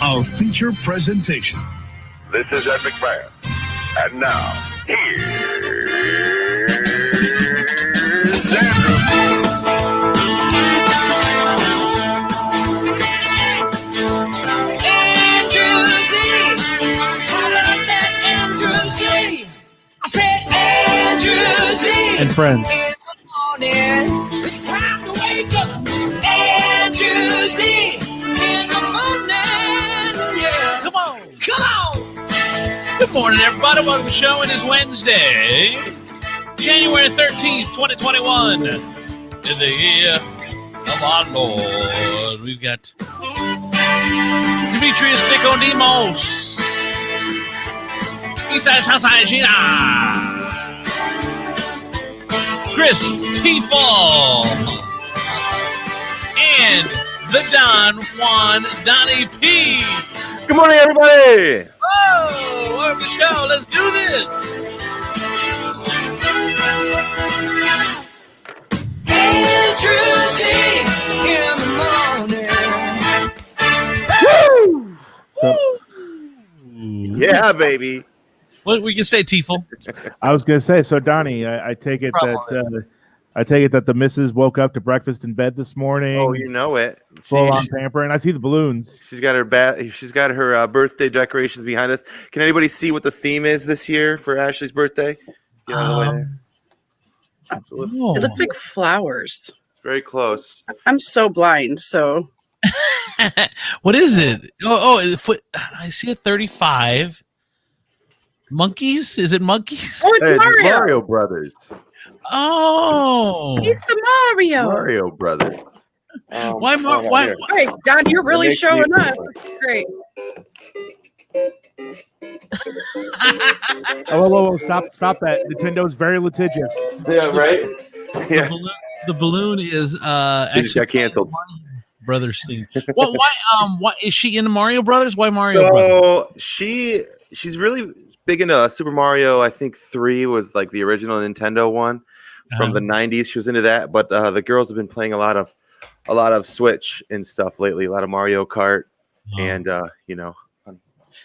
Our feature presentation. This is Ed McMahon. And now, here's said Andrew Z. And friends. In the morning, it's time to wake up. Andrew Z. In the morning. Yeah. Come on. Come on. Good morning, everybody. Welcome to the show. It is Wednesday, January 13th, 2021. In the year of our Lord. We've got Demetrius Nicodemus. Eastside, Southside, Gina. Chris Tiefel. And the Don Juan Donny P. Good morning, everybody. Oh, welcome to the show. Let's do this. Andrew Z. In the morning. Woo! Yeah, baby. What we can say, Tiefel? I was going to say, so Donnie, I take it that the missus woke up to breakfast in bed this morning. Oh, you know it. Full on pampering. I see the balloons. She's got her birthday decorations behind us. Can anybody see what the theme is this year for Ashley's birthday? Get out of the way there. Oh. It looks like flowers. It's very close. I'm so blind, so. What is it? I see a 35. Monkeys? Is it monkeys? Oh, it's Hey, Mario. it's Mario Brothers. Oh. He's the Mario. Mario Brothers. Why? Hey, Don, you're really showing up. Great. Whoa, stop that. Nintendo's very litigious. Yeah, right? Yeah. The balloon is He just actually got canceled. Brothers thing. Why is she in Mario Brothers? Why Mario Brothers? So she's really big into Super Mario. I think 3 was like the original Nintendo one from the 90s. She was into that, but the girls have been playing a lot of Switch and stuff lately. A lot of Mario Kart, and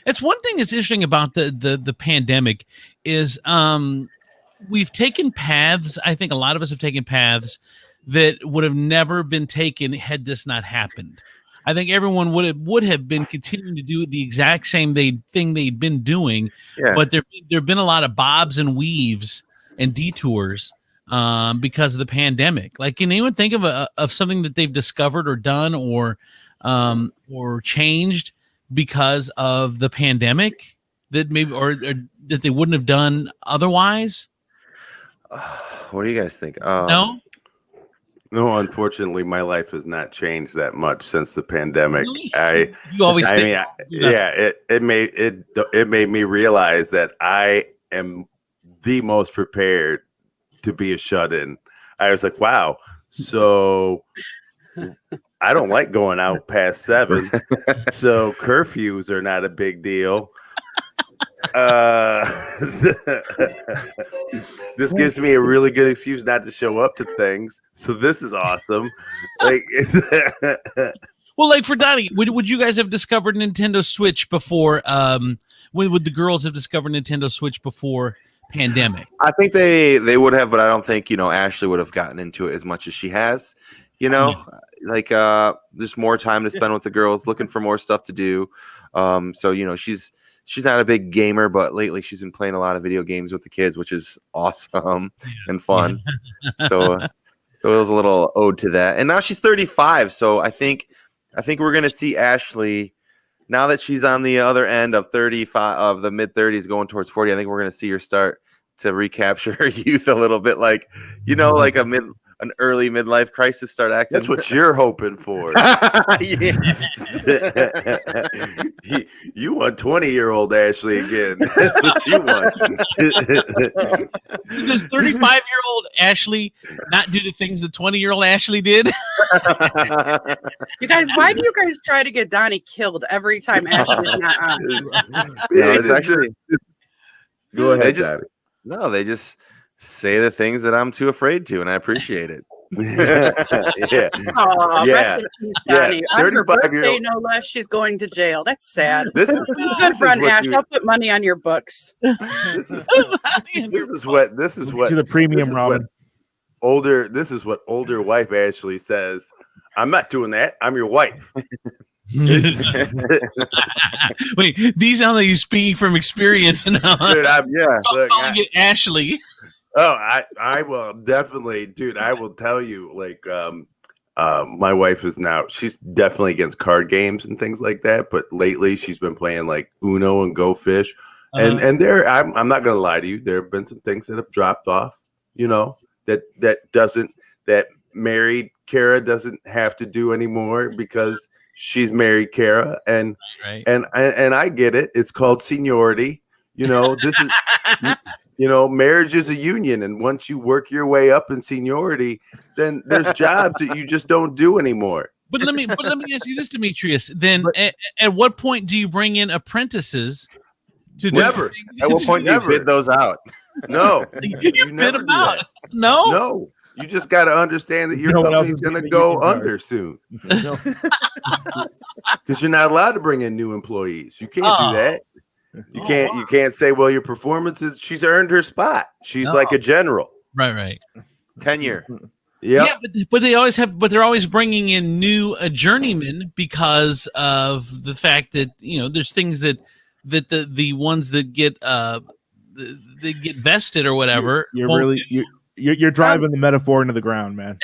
It's one thing that's interesting about the pandemic is we've taken paths. I think a lot of us have taken paths that would have never been taken had this not happened. I think everyone would have been continuing to do the exact same thing they'd been doing, but there've been a lot of bobs and weaves and detours because of the pandemic. Like, can anyone think of something that they've discovered or done or changed because of the pandemic that maybe or that they wouldn't have done otherwise? What do you guys think? No, unfortunately, my life has not changed that much since the pandemic. Really? It made me realize that I am the most prepared to be a shut-in. I was like, wow. So I don't like going out past 7, so curfews are not a big deal. This gives me a really good excuse not to show up to things, so this is awesome. Well, like for Donnie, would you guys have discovered Nintendo Switch before? Would the girls have discovered Nintendo Switch before pandemic? I think they would have, but I don't think Ashley would have gotten into it as much as she has. There's more time to spend with the girls, looking for more stuff to do. So she's not a big gamer, but lately she's been playing a lot of video games with the kids, which is awesome and fun. So it was a little ode to that. And now she's 35, so I think we're gonna see Ashley now that she's on the other end of 35 of the mid 30s going towards 40. I think we're gonna see her start to recapture her youth a little bit, like an early midlife crisis start acting. That's what you're hoping for. You want 20-year-old Ashley again. That's what you want. Does 35-year-old Ashley not do the things that 20-year-old Ashley did? You guys, why do you guys try to get Donnie killed every time Ashley's not on? It's actually. Go ahead, They just say the things that I'm too afraid to, and I appreciate it. Yeah. Oh, Yeah. Donnie. Yeah. On her 35-year-old birthday, no less, she's going to jail. That's sad. This is Good run, Ash. I'll put money on your books. This is what To the premium ramen. This is what older wife Ashley says. I'm not doing that. I'm your wife. Wait, these sound like you speaking from experience now. Dude, Look, calling it Ashley. Oh, I will definitely, dude. I will tell you, like, my wife is now, she's definitely against card games and things like that. But lately, she's been playing like Uno and Go Fish, and I'm not gonna lie to you, there have been some things that have dropped off. You know, that married Kara doesn't have to do anymore because she's married Kara, and I get it. It's called seniority. You know, this is. You know, marriage is a union, and once you work your way up in seniority, then there's jobs that you just don't do anymore. But let me ask you this, Demetrius. Then, at what point do you bring in apprentices? Never. At what point do you bid those out? No, you bid them out. No. You just got to understand that your company's going to go under soon, because you're not allowed to bring in new employees. You can't do that. You can't say, well, your performance is, she's earned her spot. She's like a general. Right. Tenure. Yeah, but they're always bringing in new journeymen because of the fact that, you know, there's things that the ones that get vested or whatever. You're driving the metaphor into the ground, man.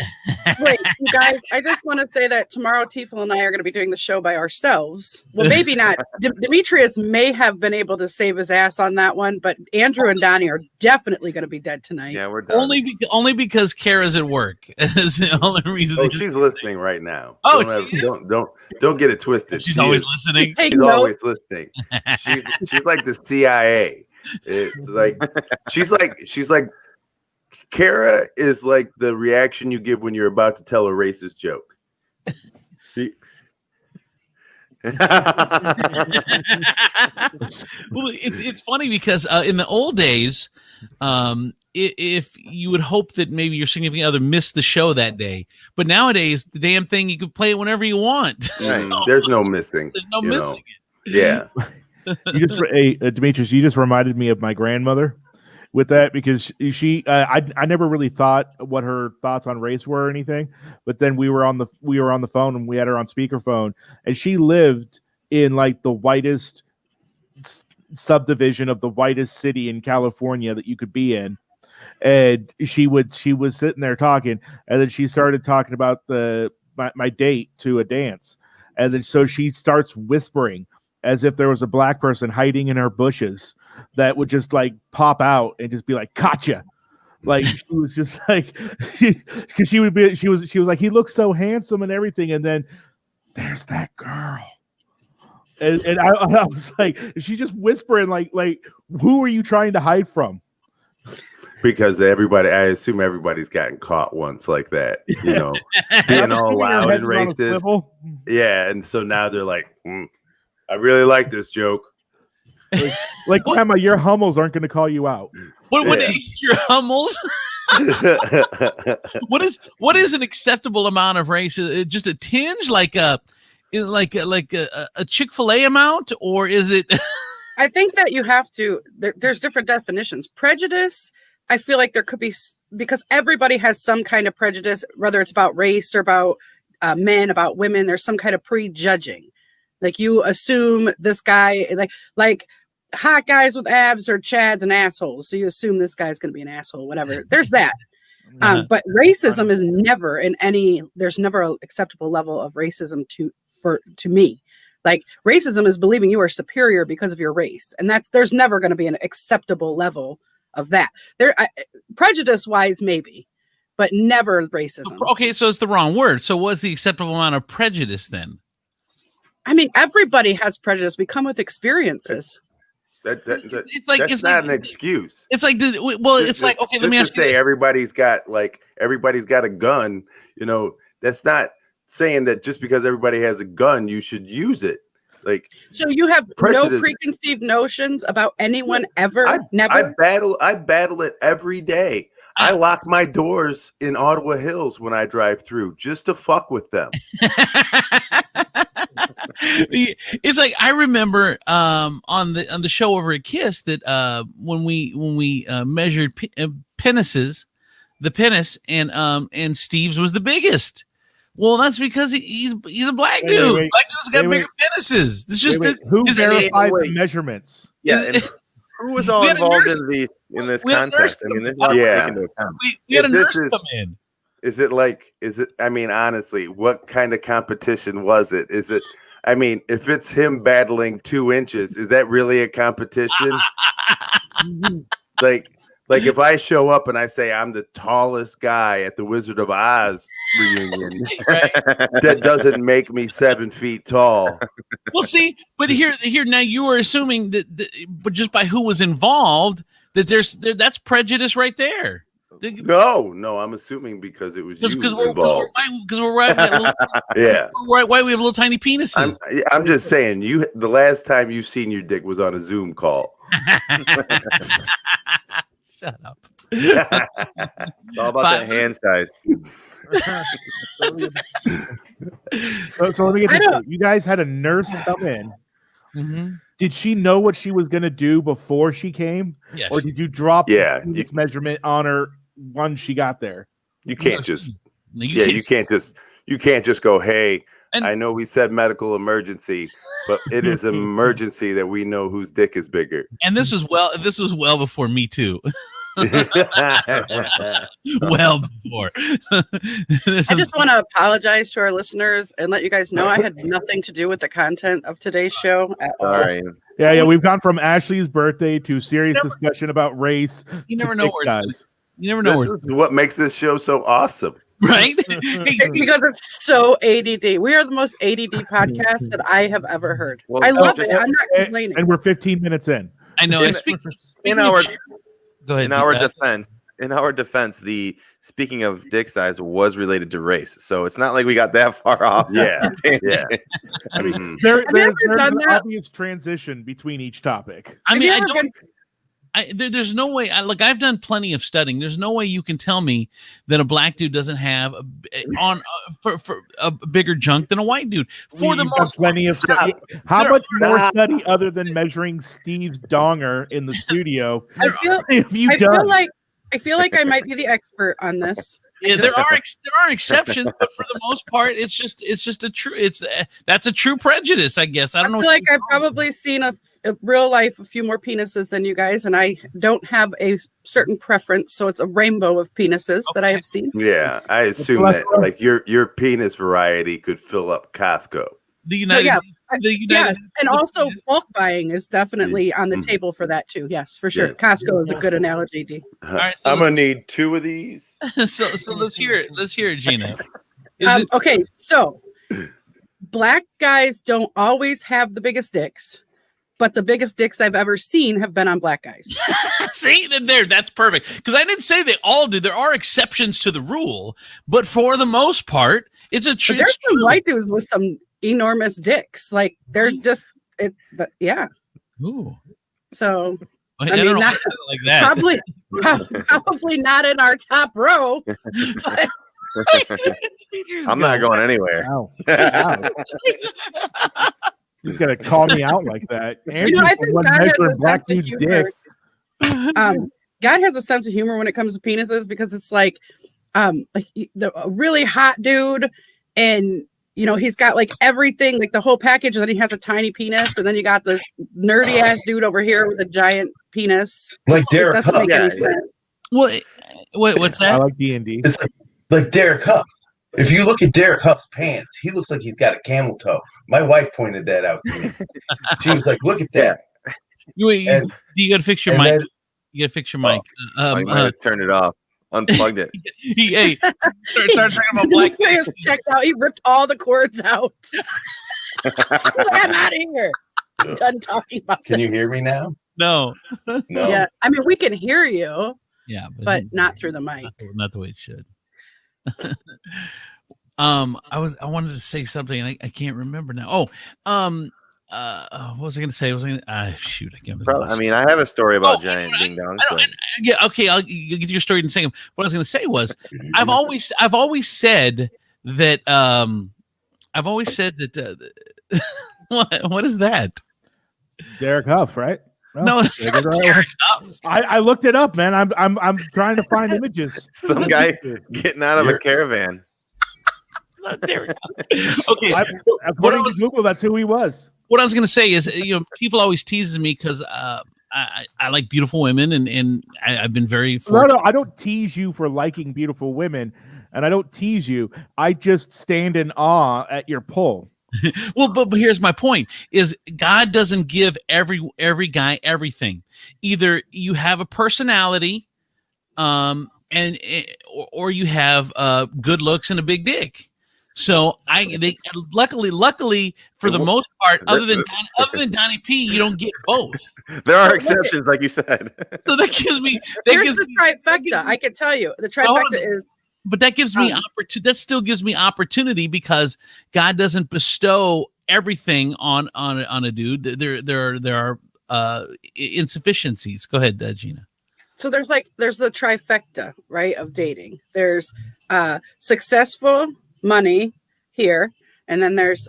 Wait, you guys, I just want to say that tomorrow Tiefel and I are going to be doing the show by ourselves. Well, maybe not. Demetrius may have been able to save his ass on that one, but Andrew and Donny are definitely going to be dead tonight. Yeah, we're done. Only because Kara's at work. Is the only reason. Oh, she's listening right now. Oh, don't get it twisted. She's always listening. She's always listening. She's like the CIA. It's like she's like Kara is like the reaction you give when you're about to tell a racist joke. Well, it's funny because in the old days, if you would hope that maybe your significant other missed the show that day, but nowadays the damn thing, you can play it whenever you want. Right. There's no missing. There's no missing it. Yeah. Demetrius, you just reminded me of my grandmother with that, because I never really thought what her thoughts on race were or anything, but then we were on the phone and we had her on speakerphone, and she lived in like the whitest subdivision of the whitest city in California that you could be in, and she was sitting there talking, and then she started talking about my date to a dance, and then so she starts whispering as if there was a black person hiding in her bushes that would just like pop out and just be like, "Gotcha!" Like she was just like, because she was like, he looks so handsome and everything, and then there's that girl, and I was like, she's just whispering like, who are you trying to hide from? Because I assume everybody's gotten caught once like that, you know, being all loud and racist. Yeah, and so now they're like, I really like this joke. Like Grandma, your Hummels aren't going to call you out. What your Hummels? What is an acceptable amount of race? Just a tinge, like a Chick-fil-A amount, or is it? I think that you have to. There's different definitions. Prejudice, I feel like there could be, because everybody has some kind of prejudice, whether it's about race or about men, about women. There's some kind of prejudging. Like you assume this guy, like hot guys with abs or chads and assholes. So you assume this guy's going to be an asshole, whatever. There's that. But racism is never there's never an acceptable level of racism to me. Like racism is believing you are superior because of your race. And there's never going to be an acceptable level of that. Prejudice wise, maybe, but never racism. Okay. So it's the wrong word. So what's the acceptable amount of prejudice then? I mean, everybody has prejudice. We come with experiences. That's not an excuse. It's like, it's like, okay, let me ask you. Say everybody's got a gun. You know, that's not saying that just because everybody has a gun, you should use it. Like, so you have no preconceived notions about anyone ever? Never. I battle it every day. I lock my doors in Ottawa Hills when I drive through just to fuck with them. It's like I remember on the show over at KISS that when we measured penises, the penis and Steve's was the biggest. Well, that's because he's a black dude. Wait. Black dudes got bigger penises. It's just Who his- verified wait. the measurements? Yeah, and who was all We had a involved nurse- in this we had a contest? nurse- I mean, there's a lot to Yeah. take into account. we had a If this nurse is- come in. I mean, honestly, what kind of competition was it? Is it, I mean, if it's him battling 2 inches, is that really a competition? like if I show up and I say I'm the tallest guy at the Wizard of Oz reunion, Right. that doesn't make me 7 feet tall. Well, see, but here now you are assuming that, but just by who was involved, that that's prejudice right there. No, I'm assuming because it was you Because involved. we're right, Yeah. why we have little tiny penises. I'm just saying, the last time you've seen your dick was on a Zoom call. Shut up. It's all about the hand size. So let me get this straight. You guys had a nurse come in. Mm-hmm. Did she know what she was going to do before she came? Yes. Or did you drop Yeah, the penis measurement on her once she got there? You can't just No, you can't just go, hey, And- I know we said medical emergency, but it is an emergency that we know whose dick is bigger. And this was well before Me Too. Well before. I just want to apologize to our listeners and let you guys know I had nothing to do with the content of today's show at all. Sorry. Yeah. We've gone from Ashley's birthday to serious discussion about race. You never to know dick where it's gonna, size. you never know This where is what makes this show so awesome. right? Because it's so ADD. We are the most ADD podcast that I have ever heard. Well, I love just- it. I'm not complaining. And we're 15 minutes in. I know. In- In our Go ahead. in our Deepak. defense, the speaking of dick size was related to race, so it's not like we got that far off. Yeah. Yeah. I mean, There's ever done an that? obvious transition between each topic. I Have mean, you I ever don't. been- There's no way. I've done plenty of studying. There's no way you can tell me that a black dude doesn't have for a bigger junk than a white dude. For the You've got most plenty of study. How There- much more study other than measuring Steve's donger in the studio have you done? I feel like I might be the expert on this. Yeah, there are exceptions, but for the most part, it's just a true. That's a true prejudice, I guess. I don't know. feel like I've probably seen a real life a few more penises than you guys, and I don't have a certain preference, so it's a rainbow of penises that I have seen. yeah, I assume that like your penis variety could fill up Costco. The United. yeah, The United. Yes, and also bulk buying is definitely on the Mhm. table for that too. Yes, for sure. Yeah. Costco is a good analogy, D. All right, so I'm gonna need 2 of these. so let's hear it. Let's hear it, Gina. Is it- Okay, so black guys don't always have the biggest dicks, but the biggest dicks I've ever seen have been on black guys. See, that's perfect. Because I didn't say they all do. There are exceptions to the rule, but for the most part, it's a But true. there's some white dudes with some enormous dicks. Like they're just yeah. Ooh. So I mean, don't know why not- I said it like that. probably not in our top row. But I'm not going anywhere. Wow. Wow. He's gonna call me out like that. you know, I think One God has measure a of black sense of dude's humor. dick. God has a sense of humor when it comes to penises because it's like a really hot dude, and you know he's got like everything, like the whole package, and then he has a tiny penis, and then you got the nerdy ass dude over here with a giant penis. Like It Derek doesn't Huff. make any sense. What's I that? like D&D. It's like Derek Huff. If you look at Derek Huff's pants, he looks like he's got a camel toe. My wife pointed that out to me. She was like, "Look at that." You got to fix your And mic. then- You got to fix your mic. I might have turned it off, unplugged it. Hey, start talking about black He dicks. was checked out. He ripped all the cords out. He's like, I'm out of here. I'm done talking about Can this. you hear me now? No. No. Yeah, I mean we can hear you, Yeah, but not through the mic. not the way it should. I wanted to say something and I can't remember now. What was I going to say? Shoot, I can't remember. I mean, I have a story about Oh, giant ding dongs. Yeah, okay, I'll get your story in a second. What I was going to say was, I've always said that. What is that? Derek Huff, right? No, it's not Derek Huff. I looked it up, man. I'm trying to find images. Some guy getting out of a caravan. There we go. Okay. According to Google, that's who he was. What I was going to say is, Tiefel always teases me because I like beautiful women, and I've been very fortunate. No, I don't tease you for liking beautiful women, and I don't tease you. I just stand in awe at your pull. Well, but here's my point: is God doesn't give every guy everything. Either you have a personality, or you have good looks and a big dick. So luckily for the most part, other than Donny P, you don't get both. There are exceptions, like you said. So that gives me the trifecta. I can tell you the trifecta is. But that gives me that still gives me opportunity because God doesn't bestow everything on a dude. There are insufficiencies. Go ahead, Gina. So there's the trifecta, right, of dating. There's successful, money here, and then there's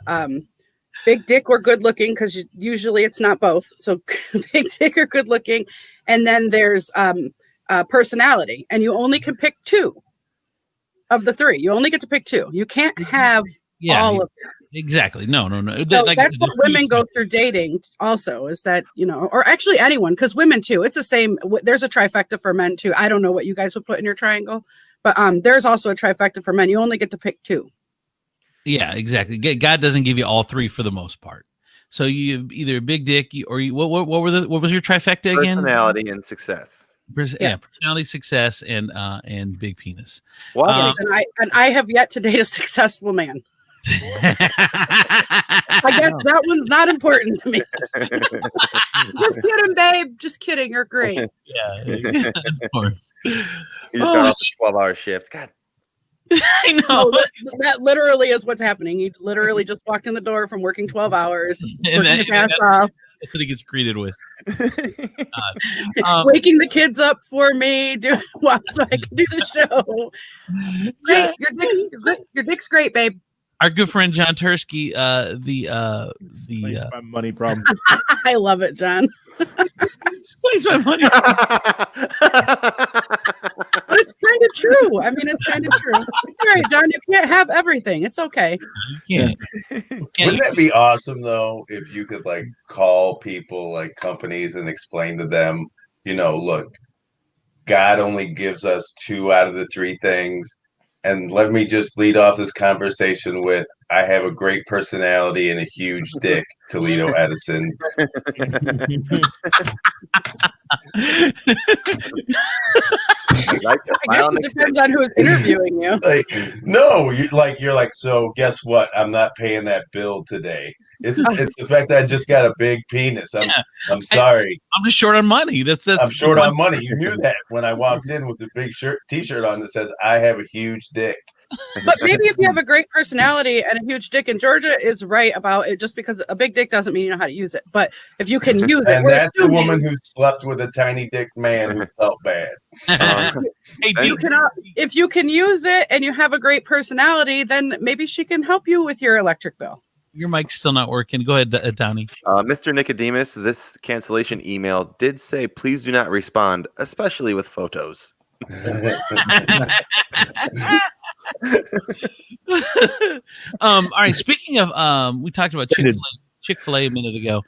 big dick or good looking, because usually it's not both. So big dick or good looking, and then there's personality, and you only can pick two of the three. You only get to pick two. You can't have all of them. Exactly. No. So that's what women go through dating also, is that, or actually anyone, because women too, it's the same. There's a trifecta for men too. I don't know what you guys would put in your triangle, but there's also a trifecta for men. You only get to pick two. Yeah, exactly. God doesn't give you all three for the most part. So you either a big dick what was your trifecta again? Personality and success. Personality, success, and big penis. Wow. And I have yet to date a successful man. I guess that one's not important to me. Just kidding, babe. Just kidding. You're great. Yeah, of course. You just got off a 12-hour shift. God. I know. That literally is what's happening. He literally just walked in the door from working 12 hours. That's what he gets greeted with. Waking the kids up for me, so I can do the show. Great. Your dick's great, babe. Our good friend John Tursky, my money problem. I love it, John. Please, my money. But it's kind of true. I mean, it's kind of true. It's all right, John. You can't have everything. It's okay. You Wouldn't that be awesome though, if you could call people, companies, and explain to them, look, God only gives us 2 out of the 3 things. And let me just lead off this conversation with, I have a great personality and a huge dick, Toledo Edison. I guess it depends on who's interviewing you. You're like, so guess what? I'm not paying that bill today. It's the fact that I just got a big penis. I'm sorry. I'm just short on money. I'm short on money. You knew that when I walked in with the big t-shirt on that says, I have a huge dick. But maybe if you have a great personality and a huge dick, and Georgia is right about it, just because a big dick doesn't mean you know how to use it. But if you can use it, and that's the woman who slept with a tiny dick man who felt bad. If you can use it and you have a great personality, then maybe she can help you with your electric bill. Your mic's still not working. Go ahead, Donny. Mr. Nicodemus, this cancellation email did say, please do not respond, especially with photos. All right. Speaking of, we talked about Chick-fil-A a minute ago.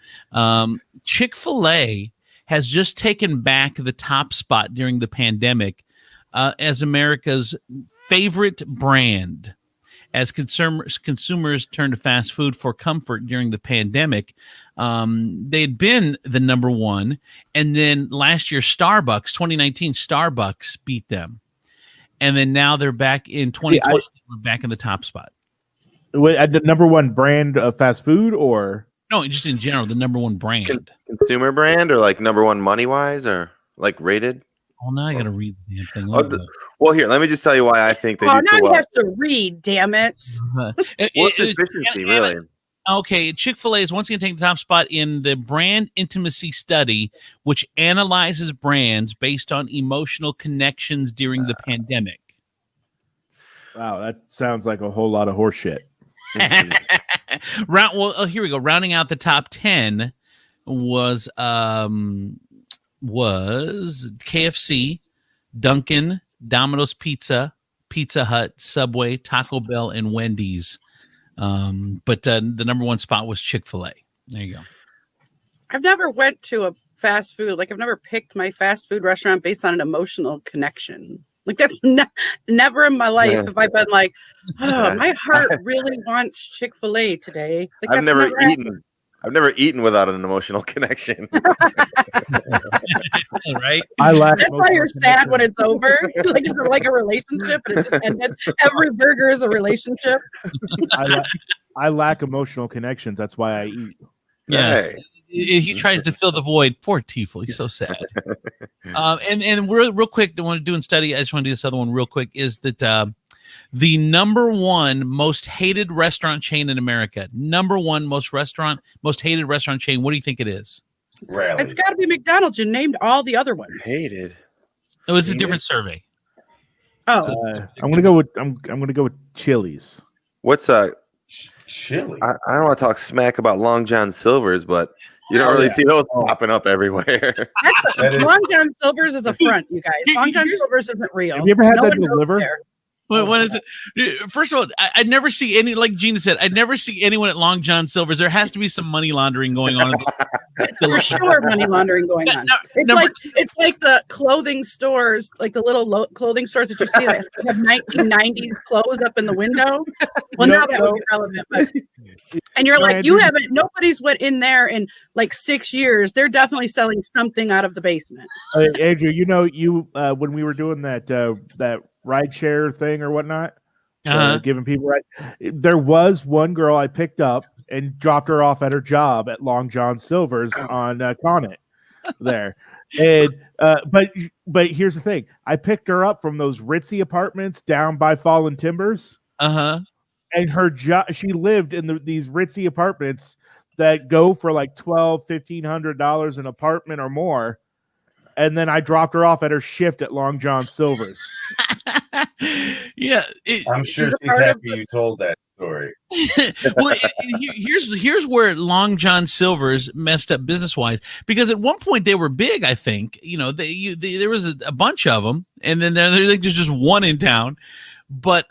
Chick-fil-A has just taken back the top spot during the pandemic as America's favorite brand. As consumers turn to fast food for comfort during the pandemic, they'd been the number one, and then last year 2019 Starbucks beat them, and then now they're back in 2020. We're back in the top spot. The number one brand of fast food, or no, just in general, the number one brand, consumer brand, or number one money wise, or rated. Oh, now I got to read the damn thing. Well, here, let me just tell you why I think they do now so well. He has to read, damn it. What's efficiency, really? Okay, Chick-fil-A is once again taking the top spot in the brand intimacy study, which analyzes brands based on emotional connections during the pandemic. Wow, that sounds like a whole lot of horse shit. Here we go. Rounding out the top 10 was KFC, Dunkin', Domino's Pizza, Pizza Hut, Subway, Taco Bell, and Wendy's. But the number one spot was Chick-fil-A. There you go. I've never went to a fast food. Like I've never picked my fast food restaurant based on an emotional connection. Like that's never in my life have I been like, oh, my heart really wants Chick-fil-A today. Like, I've never eaten. I've never eaten without an emotional connection. Right? That's why you're sad when it's over. Like it's like a relationship and it just ended. Every burger is a relationship. I lack emotional connections. That's why I eat. Yes. Hey. He tries to fill the void. Poor Tiefel. He's so sad. And real quick, I want to do in study. I just want to do this other one real quick. Is that the number one most hated restaurant chain in America? Number one most hated restaurant chain. What do you think it is? Really? It's got to be McDonald's. You named all the other ones. Hated. Oh, it's a different survey. Oh, I'm gonna go with Chili's. What's Chili? I don't want to talk smack about Long John Silver's, but you don't really see those popping up everywhere. Long John Silver's is a front, you guys. Long John Silver's isn't real. Have you ever had that delivered? First of all, I never see any, like Gina said, I never see anyone at Long John Silver's. There has to be some money laundering going on. For sure, money laundering going on. It's like the clothing stores, like the little clothing stores that you see that have 1990s clothes up in the window. Well, now that would be relevant. But, and you're like, nobody's went in there in like 6 years. They're definitely selling something out of the basement. Andrew, when we were doing that ride share thing or whatnot, giving people there was one girl I picked up and dropped her off at her job at Long John Silver's on Conant there. And but here's the thing, I picked her up from those ritzy apartments down by Fallen Timbers, and her job, she lived in these ritzy apartments that go for like $1,200-$1,500 an apartment or more. And then I dropped her off at her shift at Long John Silver's. Yeah, I'm sure she's happy you told that story. Well, here's where Long John Silver's messed up business wise, because at one point they were big. I think there was a bunch of them, and then there's just one in town, but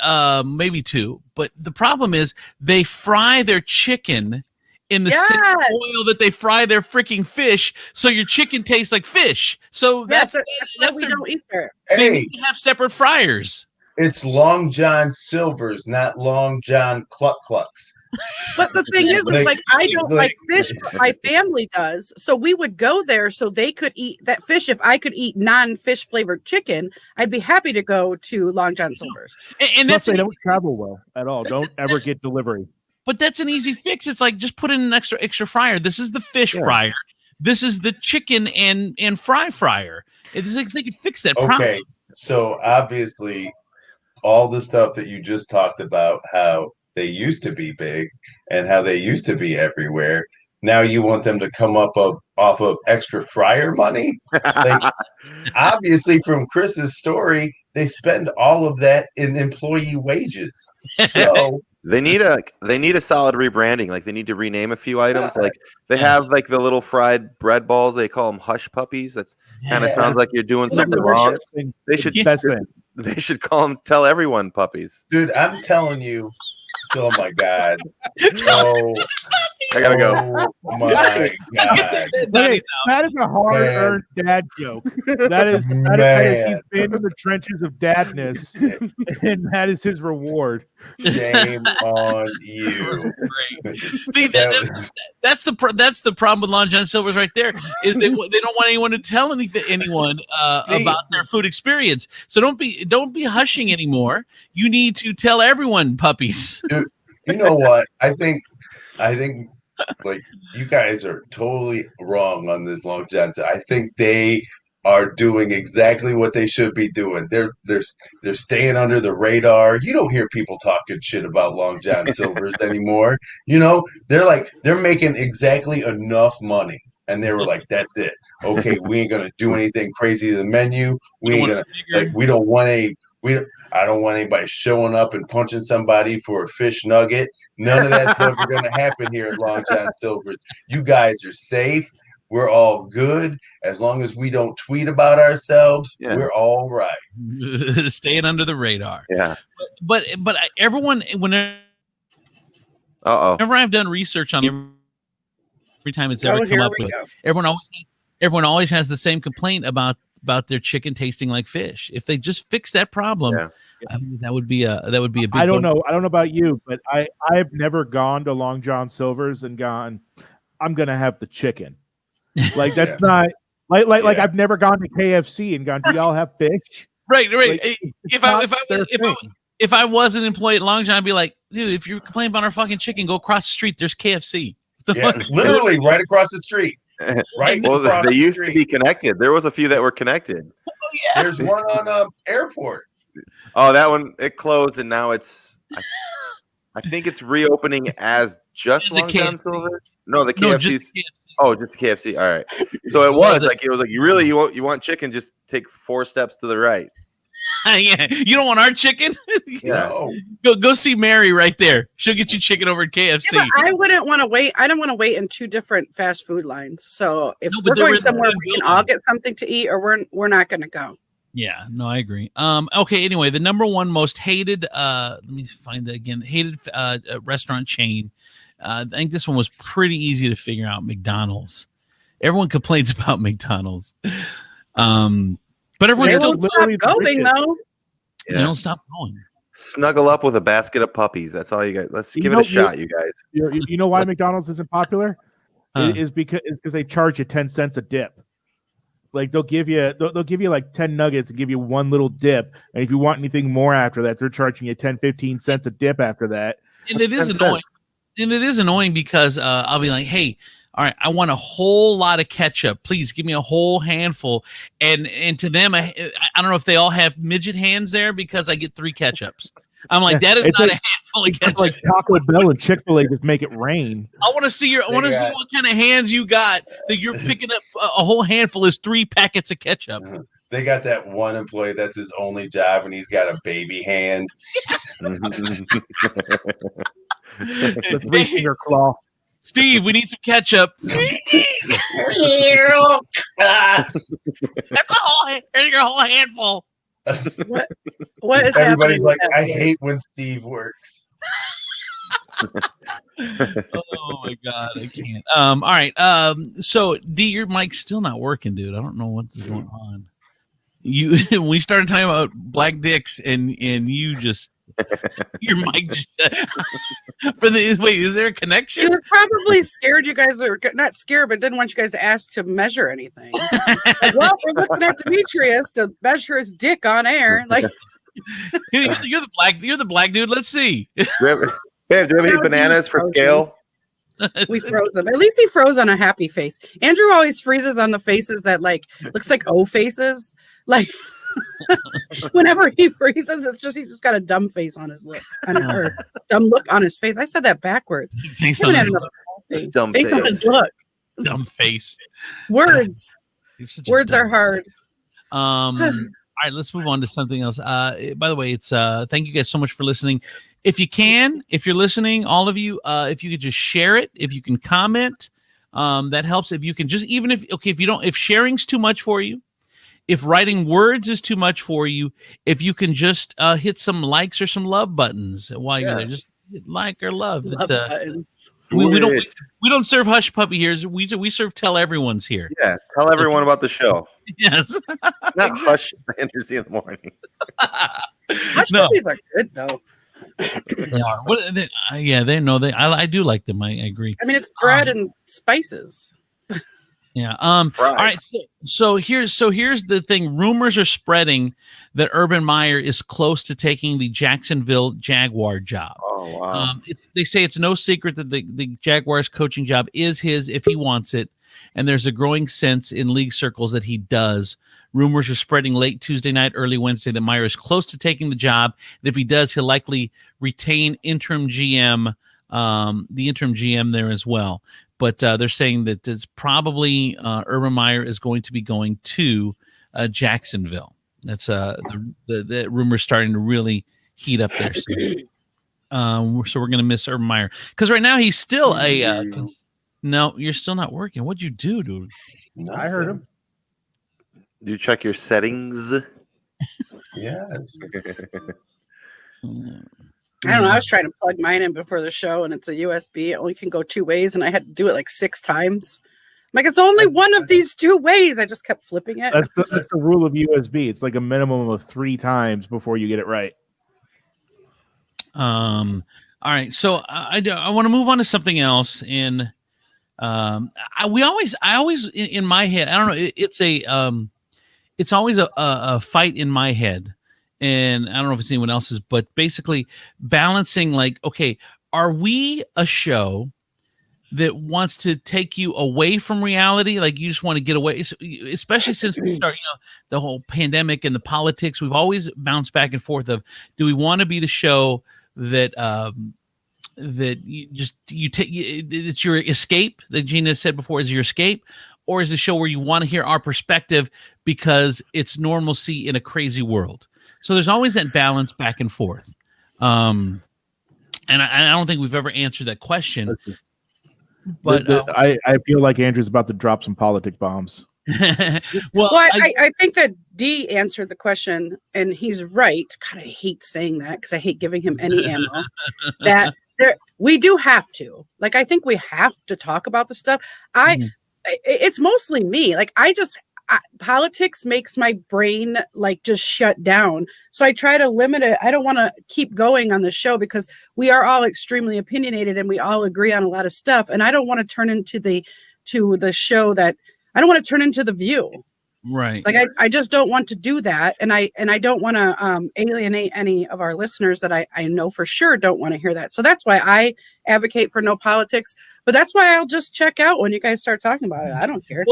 maybe two. But the problem is they fry their chicken in the same oil that they fry their freaking fish, so your chicken tastes like fish. So that's why we don't eat there. They have separate fryers. It's Long John Silver's, not Long John Cluck Clucks. But the thing is, like I don't like fish, but my family does. So we would go there so they could eat that fish. If I could eat non-fish flavored chicken, I'd be happy to go to Long John Silver's. And that's they don't travel well at all. Don't ever get delivery. But that's an easy fix. It's like just put in an extra fryer. This is the fish fryer. This is the chicken and fry fryer. It's like they could fix that problem. Okay, so obviously all the stuff that you just talked about, how they used to be big and how they used to be everywhere. Now you want them to come off of extra fryer money? Like, obviously, from Chris's story, they spend all of that in employee wages. So they need a solid rebranding. Like they need to rename a few items. Like they have like the little fried bread balls. They call them hush puppies. That's kind of sounds like you're doing something wrong. They should call them tell everyone puppies. Dude, I'm telling you. Oh my God! Oh, I gotta go. Oh my God! That is a hard-earned dad joke. That is he's been in the trenches of dadness, and that is his reward. Shame on you. See, that's the problem with Long John Silver's right there. Is they don't want anyone to tell anyone about their food experience. So don't be hushing anymore. You need to tell everyone puppies. Dude, you know what? I think like you guys are totally wrong on this Long John. I think they are doing exactly what they should be doing. They're staying under the radar. You don't hear people talking shit about Long John Silver's anymore. They're making exactly enough money. And they were like, that's it. Okay, we ain't gonna do anything crazy to the menu. I don't want anybody showing up and punching somebody for a fish nugget. None of that's ever going to happen here at Long John Silver's. You guys are safe. we're all good. As long as we don't tweet about ourselves, we're all right. Staying under the radar. Yeah. But everyone, whenever I've done research on every time it's ever come up with, everyone always has the same complaint about their chicken tasting like fish. If they just fix that problem, I think that would be a big. I don't know about you, but I've never gone to Long John Silver's and gone, I'm gonna have the chicken. Like that's not like I've never gone to KFC and gone, do y'all have fish? Right. Like, if I was an employee at Long John, I'd be like, dude, if you're complaining about our fucking chicken, go across the street. There's KFC. Literally right across the street. Right. Well, they used to be connected. There was a few that were connected. Oh, yeah. There's one on airport. Oh, that one, it closed, and now it's. I think it's reopening as just Long John Silver. No, the KFC's. No, just KFC. Oh, just KFC. All right. So it was like you want chicken? Just take 4 steps to the right. Yeah, you don't want our chicken? Yeah. Go see Mary right there. She'll get you chicken over at KFC. Yeah, I wouldn't want to wait. I don't want to wait in 2 different fast food lines. So if we're going somewhere, we can all get something to eat, or we're not going to go. Yeah, no, I agree. Okay. Anyway, the number one most hated. Let me find that again. Hated restaurant chain. I think this one was pretty easy to figure out. McDonald's. Everyone complains about McDonald's. But everyone's still stop going though. Yeah. They don't stop going. Snuggle up with a basket of puppies. That's all you guys. Let's give it a shot, you guys. You know why McDonald's isn't popular? It is because they charge you 10 cents a dip. Like they'll give you like 10 nuggets and give you one little dip, and if you want anything more after that, they're charging you 10, 15 cents a dip after that. And it is annoying. And it is annoying because I'll be like, hey, all right, I want a whole lot of ketchup. Please give me a whole handful. And to them, I don't know if they all have midget hands there because I get 3 ketchups. I'm like, that is not a handful of ketchup. Like Taco Bell and Chick-fil-A just make it rain. I want to see what kind of hands you got that you're picking up a whole handful is 3 packets of ketchup. They got that one employee that's his only job, and he's got a baby hand. The 3-finger claw. Steve, we need some ketchup. That's your whole handful. What is Everybody's happening? like, I hate when Steve works. Oh my god, I can't. All right. So D, your mic's still not working, dude. I don't know what's going on. We started talking about black dicks, and you just your mic. Wait, is there a connection? He was probably scared you guys were not scared, but didn't want you guys to ask to measure anything. Like, well, we're looking at Demetrius to measure his dick on air. Like you're the black dude. Let's see. Do you have any bananas for scale? We froze him. At least he froze on a happy face. Andrew always freezes on the faces that like looks like O faces. Like whenever he freezes, it's just he's just got a dumb face on his lip, or dumb look on his face. I said that backwards. Face on his dumb face on his look. Dumb face. Words. Words are hard. All right, let's move on to something else. By the way, it's thank you guys so much for listening. If you're listening, all of you, if you could just share it, if you can comment, that helps. If you can just, even if sharing's too much for you, if writing words is too much for you, if you can just hit some likes or some love buttons while you're there, just hit like or love. We don't serve hush puppy here. We serve tell everyone's here. Yeah, tell everyone about the show. Yes, not hush Andrews in the morning. Hush puppies are good though. They are. They know they. I do like them. I agree. I mean, it's bread and spices. Yeah. All right. So here's the thing. Rumors are spreading that Urban Meyer is close to taking the Jacksonville Jaguar job. Oh wow. They say it's no secret that the Jaguars coaching job is his if he wants it, and there's a growing sense in league circles that he does. Rumors are spreading late Tuesday night, early Wednesday that Meyer is close to taking the job. And if he does, he'll likely retain interim GM, the interim GM there as well. But they're saying that it's probably Urban Meyer is going to be going to Jacksonville. That's the rumors starting to really heat up there. So we're going to miss Urban Meyer because right now he's still No, you're still not working. What'd you do, dude? I heard him. You check your settings. Yes. I don't know. I was trying to plug mine in before the show, and it's a USB. It only can go 2 ways, and I had to do it like 6 times. I'm like, it's only one of these 2 ways. I just kept flipping it. That's the rule of USB. It's like a minimum of 3 times before you get it right. All right. So I want to move on to something else. And I always in my head, I don't know. It's always a fight in my head. And I don't know if it's anyone else's, but basically balancing like, okay, are we a show that wants to take you away from reality? Like you just want to get away, especially since we start, the whole pandemic and the politics. We've always bounced back and forth of, do we want to be the show that you take, it's your escape, that Gina said before, is your escape, or is the show where you want to hear our perspective because it's normalcy in a crazy world? So there's always that balance back and forth. And I don't think we've ever answered that question. But I feel like Andrew's about to drop some politic bombs. well, I think that D answered the question, and he's right. God, I hate saying that because I hate giving him any ammo. That we do have to. Like, I think we have to talk about the stuff. It's mostly me. Like, politics makes my brain like just shut down. So I try to limit it. I don't want to keep going on the show because we are all extremely opinionated and we all agree on a lot of stuff. And I don't want to turn into the show that I don't want to turn into The View. Right. Like I just don't want to do that. And I don't want to alienate any of our listeners that I know for sure don't want to hear that. So that's why I advocate for no politics. But that's why I'll just check out when you guys start talking about it. I don't care.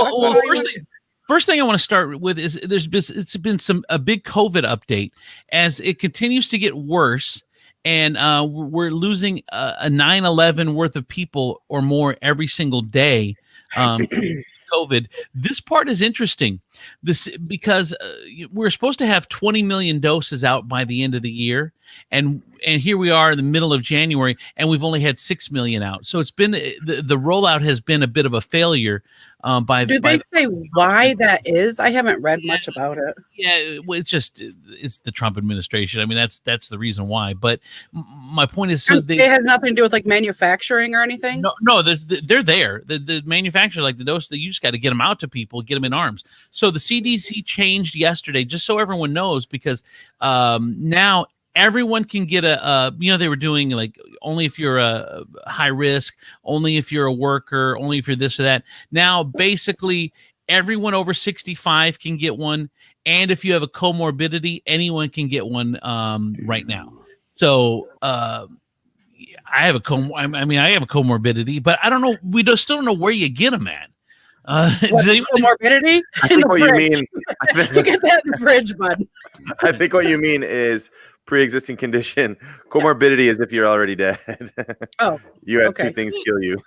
First thing I want to start with is it's been a big COVID update as it continues to get worse, and we're losing a 9/11 worth of people or more every single day. COVID. This part is interesting. Because we're supposed to have 20 million doses out by the end of the year, and here we are in the middle of January, and we've only had 6 million out. So it's been the rollout has been a bit of a failure. Do they say why that is? I haven't read much about it. Yeah, it's the Trump administration. I mean, that's the reason why. But my point is, it has nothing to do with like manufacturing or anything. No, they're there. The manufacturer, like the dose, that you just got to get them out to people, get them in arms. So the CDC changed yesterday, just so everyone knows, because now everyone can get they were doing like only if you're a high risk, only if you're a worker, only if you're this or that. Now, basically, everyone over 65 can get one. And if you have a comorbidity, anyone can get one right now. So I have a comorbidity, but I don't know. We still don't know where you get them at. Comorbidity? I think what you mean. You get that in the fridge, bud. I think what you mean is pre-existing condition. Comorbidity is if you're already dead. Oh, you had 2 things kill you.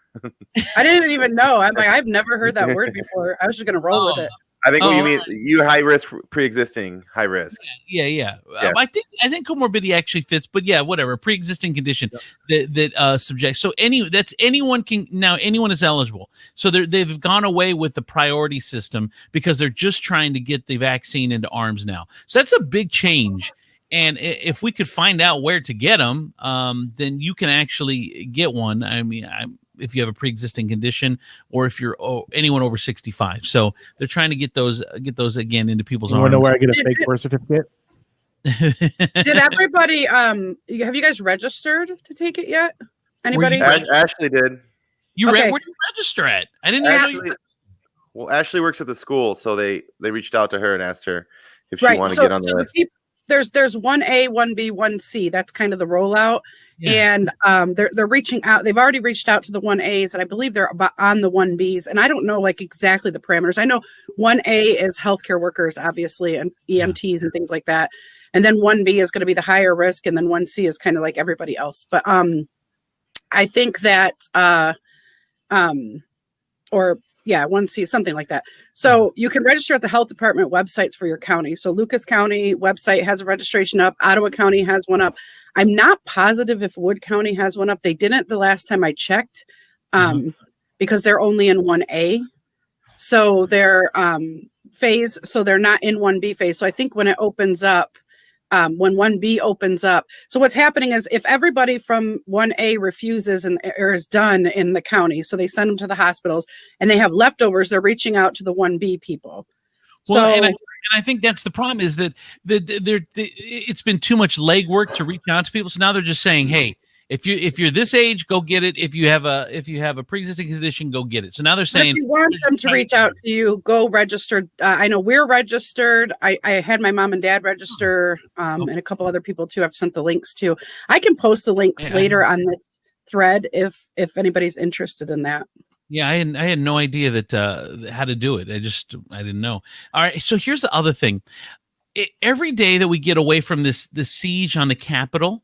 I didn't even know. I'm like, I've never heard that word before. I was just gonna roll with it. I think what you mean, you high risk, pre-existing high risk. Yeah. I think comorbidity actually fits, but yeah, whatever. Pre-existing condition that subject. So anyone is eligible. So they've gone away with the priority system because they're just trying to get the vaccine into arms now. So that's a big change. And if we could find out where to get them, then you can actually get one. I mean, if you have a pre-existing condition or if you're anyone over 65. So they're trying to get those again into people's arms. You want to know where I get a fake birth certificate? Did everybody have you guys registered to take it yet? Anybody? Ashley did. Okay. Where did you register at? I didn't know. Well, Ashley works at the school, so they reached out to her and asked her if she wanted to get on the list. There's 1A, 1B, 1C. That's kind of the rollout. Yeah. And they're reaching out. They've already reached out to the 1As, and I believe they're on the 1Bs. And I don't know like exactly the parameters. I know 1A is healthcare workers, obviously, and EMTs and things like that. And then 1B is going to be the higher risk, and then 1C is kind of like everybody else. But I think that 1C, something like that. So you can register at the health department websites for your county. So Lucas County website has a registration up. Ottawa County has one up. I'm not positive if Wood County has one up. They didn't the last time I checked, because they're only in 1A. So they're phase, so they're not in 1B phase. So I think when it opens up, when 1B opens up, so what's happening is if everybody from 1A refuses or is done in the county, so they send them to the hospitals and they have leftovers, they're reaching out to the 1B people. Well, So, and I think that's the problem is that it's been too much legwork to reach out to people. So now they're just saying, hey, if you're this age, go get it. If you have a pre-existing condition, go get it. So now they're saying, if you want them to reach out to you, go register. I know we're registered. I had my mom and dad register, and a couple other people too. I've sent the links to. I can post the links later on this thread if anybody's interested in that. Yeah, I had no idea that how to do it. I didn't know. All right, so here's the other thing. Every day that we get away from this siege on the Capitol,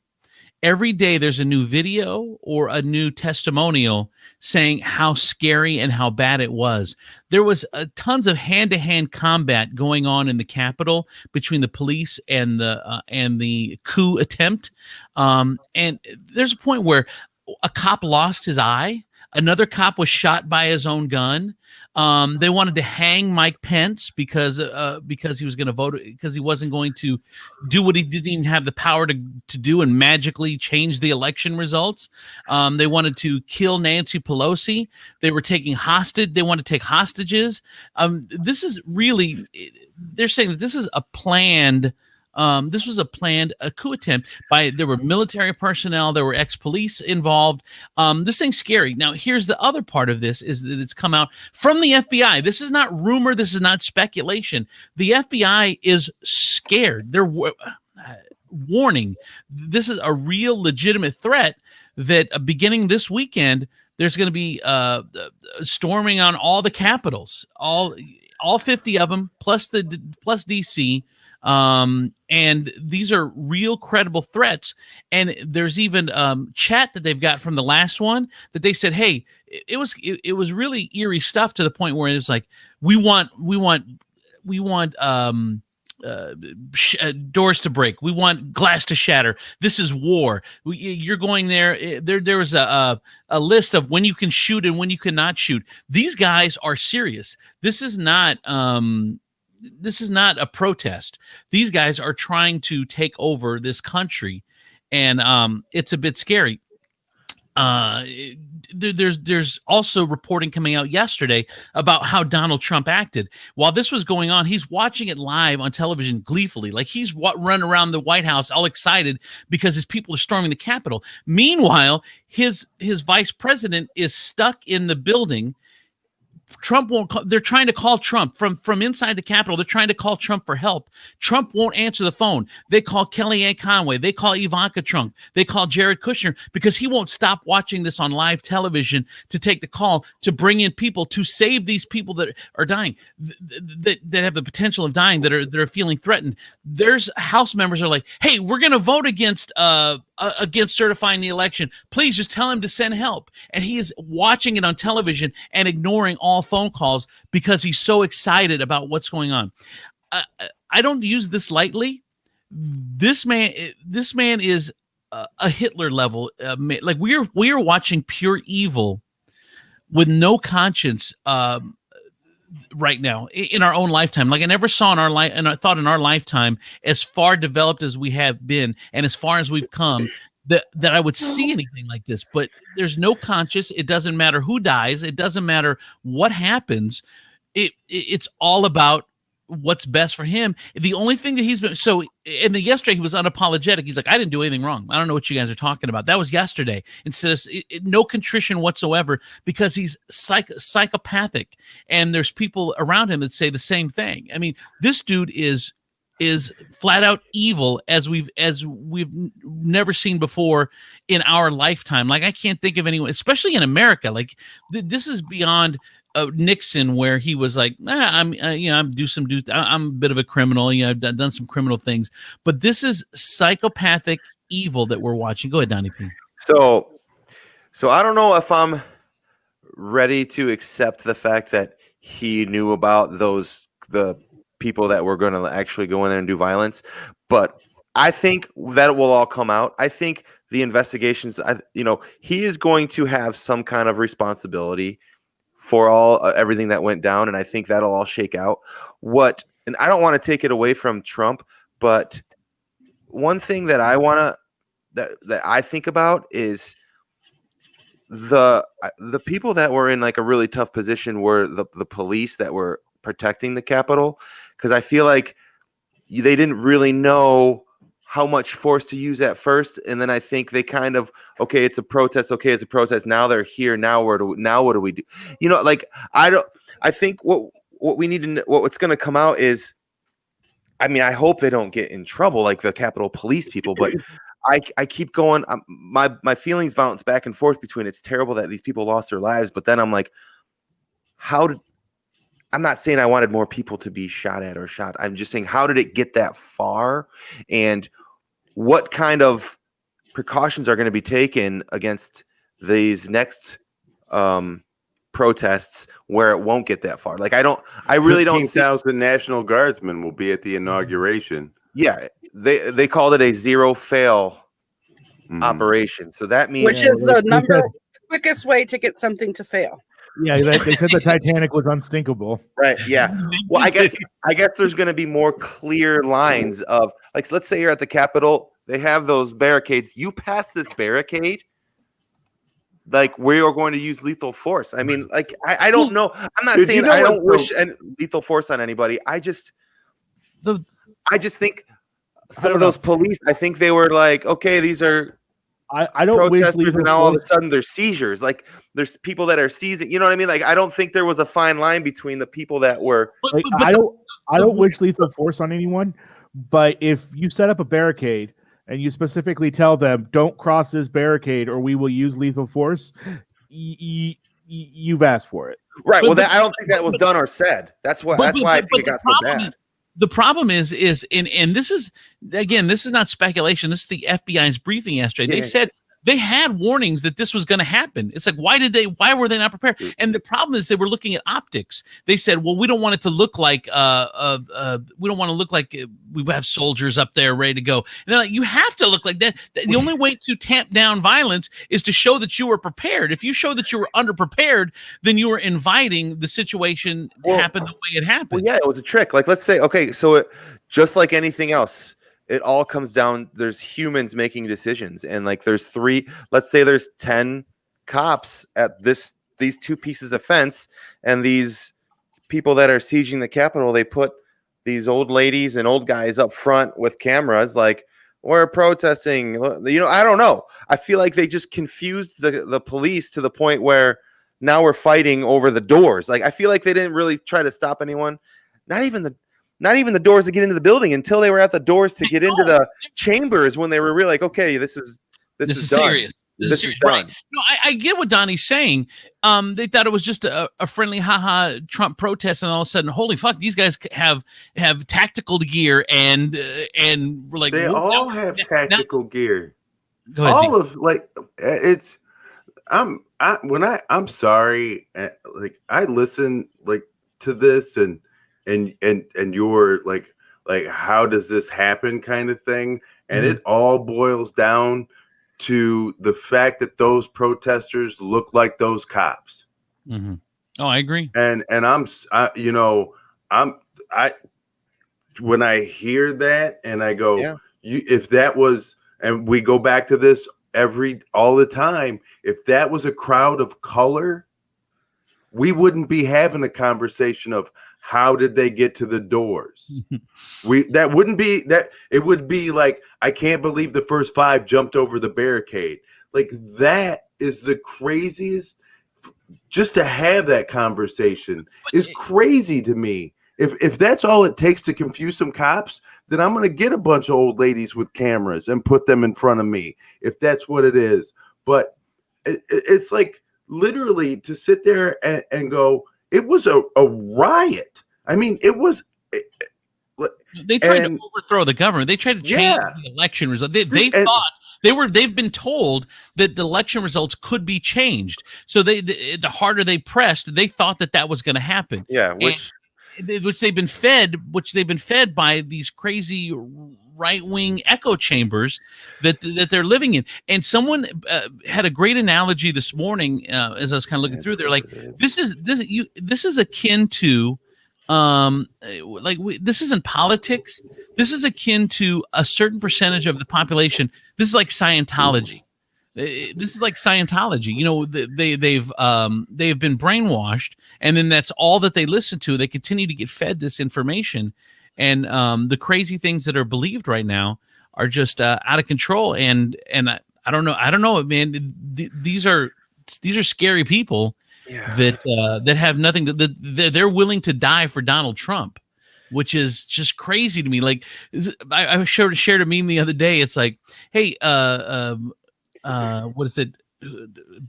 every day there's a new video or a new testimonial saying how scary and how bad it was. There was tons of hand-to-hand combat going on in the Capitol between the police and the coup attempt. And there's a point where a cop lost his eye. Another cop was shot by his own gun. They wanted to hang Mike Pence because he was going to vote, because he wasn't going to do what he didn't even have the power to do and magically change the election results. They wanted to kill Nancy Pelosi. They were taking hostage. They want to take hostages. This is really, they're saying that this is a planned. This was a planned coup attempt there were military personnel, there were ex-police involved. This thing's scary. Now, here's the other part of this is that it's come out from the FBI. This is not rumor. This is not speculation. The FBI is scared. They're warning. This is a real legitimate threat that beginning this weekend, there's going to be storming on all the capitals, all 50 of them, plus DC. And these are real credible threats. And there's even chat that they've got from the last one that they said, hey, it was really eerie stuff to the point where it was like, we want doors to break. We want glass to shatter. This is war. You're going there. There was a list of when you can shoot and when you cannot shoot. These guys are serious. This is not a protest. These guys are trying to take over this country, and it's a bit scary. There's also reporting coming out yesterday about how Donald Trump acted. While this was going on, he's watching it live on television gleefully. Like he's running around the White House all excited because his people are storming the Capitol. Meanwhile, his vice president is stuck in the building. Trump won't call, they're trying to call Trump from inside the Capitol. They're trying to call Trump for help. Trump won't answer the phone. They call Kellyanne Conway. They call Ivanka Trump. They call Jared Kushner because he won't stop watching this on live television to take the call to bring in people to save these people that are dying, that have the potential of dying, that are feeling threatened. There's House members are like, hey, we're going to vote against certifying the election. Please just tell him to send help. And he is watching it on television and ignoring all phone calls because he's so excited about what's going on. I don't use this lightly. This man is a Hitler level. Like we are watching pure evil with no conscience right now in our own lifetime. Like I never saw in our life, and I thought in our lifetime, as far developed as we have been and as far as we've come, that I would see anything like this. But there's no conscience. It doesn't matter who dies. It doesn't matter what happens. It's all about what's best for him. The only thing that he's been yesterday he was unapologetic. He's like, I didn't do anything wrong. I don't know what you guys are talking about. That was yesterday. Instead of no contrition whatsoever, because he's psychopathic, and there's people around him that say the same thing. I mean, this dude is flat out evil as we've never seen before in our lifetime. Like I can't think of anyone, especially in America. Like this is beyond Nixon, where he was like, I'm a bit of a criminal. I've done some criminal things, but this is psychopathic evil that we're watching. Go ahead, Donny P. So I don't know if I'm ready to accept the fact that he knew about the people that were going to actually go in there and do violence, but I think that it will all come out. I think the investigations, he is going to have some kind of responsibility for all everything that went down, and I think that'll all shake out. And I don't want to take it away from Trump, but one thing that I want to that I think about is the people that were in like a really tough position were the police that were protecting the Capitol, because I feel like they didn't really know how much force to use at first, and then I think they kind of, okay, it's a protest. Now they're here. Now what do we do? Like I think what we need to what's going to come out is, I mean, I hope they don't get in trouble like the Capitol Police people, but I keep going. My feelings bounce back and forth between it's terrible that these people lost their lives, but then I'm like, I'm not saying I wanted more people to be shot at or shot. I'm just saying, how did it get that far? And what kind of precautions are going to be taken against these next protests where it won't get that far? Like, I really don't see 15,000 National Guardsmen will be at the inauguration. Yeah. They called it a zero fail operation. So that means, which is the quickest way to get something to fail. Yeah, they said the Titanic was unsinkable. Right. Yeah. Well, I guess there's going to be more clear lines of, like, let's say you're at the Capitol. They have those barricades. You pass this barricade, like, we are going to use lethal force. I mean, like, I don't know. I'm not saying I don't wish lethal force on anybody. I just think some of those police, I think they were like, okay, these are I don't wish protesters, and now all of a sudden there's seizures. Like, there's people that are seizing. You know what I mean? Like, I don't think there was a fine line between the people that were. Like, I don't wish lethal force on anyone, but if you set up a barricade and you specifically tell them, don't cross this barricade or we will use lethal force, you've asked for it. Right. Well, I don't think that was done or said. That's why I think it got so bad. The problem is and this is, again, this is not speculation. This is the FBI's briefing yesterday. They said they had warnings that this was going to happen. It's like, why were they not prepared? And the problem is they were looking at optics. They said, well, we don't want it to look like, we don't want to look like we have soldiers up there ready to go. And they're like, you have to look like that. The only way to tamp down violence is to show that you were prepared. If you show that you were underprepared, then you were inviting the situation to happen the way it happened. Well, yeah, it was a trick. Like, let's say, okay, so just like anything else, it all comes down, there's humans making decisions, and like let's say there's 10 cops at these two pieces of fence, and these people that are sieging the Capitol, they put these old ladies and old guys up front with cameras, like, we're protesting. I don't know. I feel like they just confused the police to the point where now we're fighting over the doors. Like, I feel like they didn't really try to stop anyone. Not even the doors to get into the building, until they were at the doors to get into the chambers, when they were really like, okay, this is serious. This is serious. Right. No, I get what Donnie's saying. They thought it was just a friendly haha Trump protest, and all of a sudden, holy fuck, these guys have tactical gear, and we're like, they all have tactical gear. Go ahead, all of, like, it's I'm sorry, like, I listen, like, to this and you're like how does this happen kind of thing, and it all boils down to the fact that those protesters look like those cops. Mm-hmm. Oh, I agree. And when I hear that and I go, if that was, and we go back to this all the time, if that was a crowd of color, we wouldn't be having a conversation of how did they get to the doors. That wouldn't be that. It would be like, I can't believe the first 5 jumped over the barricade. Like, that is the craziest. Just to have that conversation is crazy to me. If that's all it takes to confuse some cops, then I'm going to get a bunch of old ladies with cameras and put them in front of me, if that's what it is. But it's like, literally, to sit there and go, it was a riot. I mean, it was. They tried to overthrow the government. They tried to change the election result. They thought they've been told that the election results could be changed. So the harder they pressed, they thought that was going to happen. Yeah, which they've been fed by these crazy right-wing echo chambers that they're living in. And someone had a great analogy this morning as I was kind of looking through. They're like, this is akin to this isn't politics. This is akin to a certain percentage of the population. This is like Scientology. This is like Scientology. You know, they've been brainwashed, and then that's all that they listen to. They continue to get fed this information, and the crazy things that are believed right now are just out of control. And I don't know, man. These are scary people. Yeah. That have nothing they're willing to die for Donald Trump, which is just crazy to me. Like I shared a meme the other day. It's like, hey, what is it?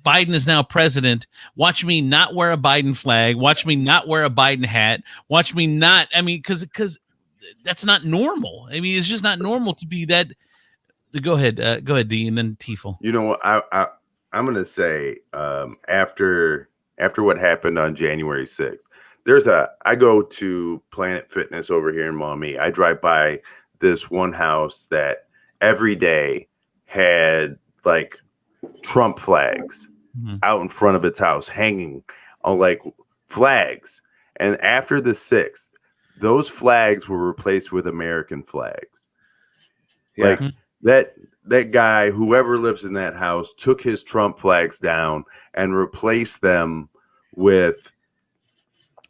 Biden is now president. Watch me not wear a Biden flag. Watch me not wear a Biden hat. Watch me not. I mean, because that's not normal. I mean, it's just not normal to be that. Go ahead, D, and then Tiefel. You know what? I'm gonna say after what happened on January 6th, I go to Planet Fitness over here in Maumee. I drive by this one house that every day had like Trump flags out in front of its house, hanging on like flags. And after the 6th, those flags were replaced with American flags. Yeah. Like that guy, whoever lives in that house, took his Trump flags down and replaced them with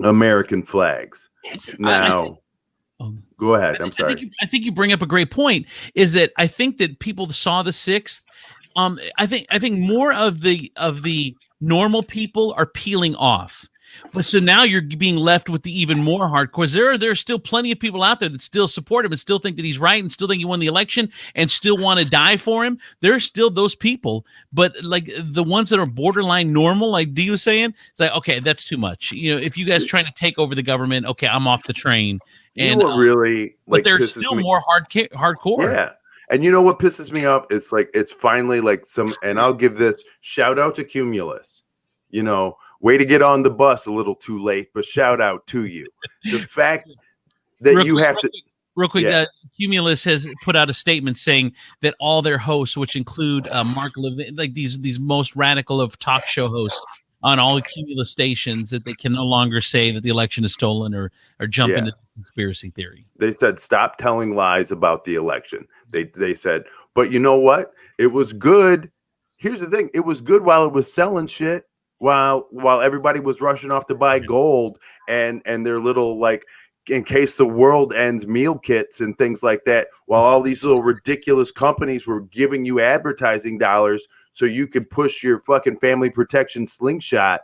American flags. Now, go ahead. I'm sorry. I think you bring up a great point. Is that I think that people saw the 6th. I think more of the normal people are peeling off. But so now you're being left with the even more hardcore. There are still plenty of people out there that still support him and still think that he's right and still think he won the election and still want to die for him. There are still those people, but like the ones that are borderline normal, like Dee was saying, it's like, okay, that's too much. You know, if you guys trying to take over the government, okay, I'm off the train. And you know what really, but they're still more hardcore. Yeah. And you know what pisses me off? It's like, it's finally like and I'll give this shout out to Cumulus, you know, way to get on the bus a little too late, but shout out to you. The fact that real quick, Cumulus has put out a statement saying that all their hosts, which include Mark Levin, like these most radical of talk show hosts on all Cumulus stations, that they can no longer say that the election is stolen or jump into conspiracy theory. They said, stop telling lies about the election. They said, but you know what? It was good. Here's the thing. It was good while it was selling shit. While everybody was rushing off to buy gold and their little, like, in case the world ends meal kits and things like that, while all these little ridiculous companies were giving you advertising dollars so you could push your fucking family protection slingshot,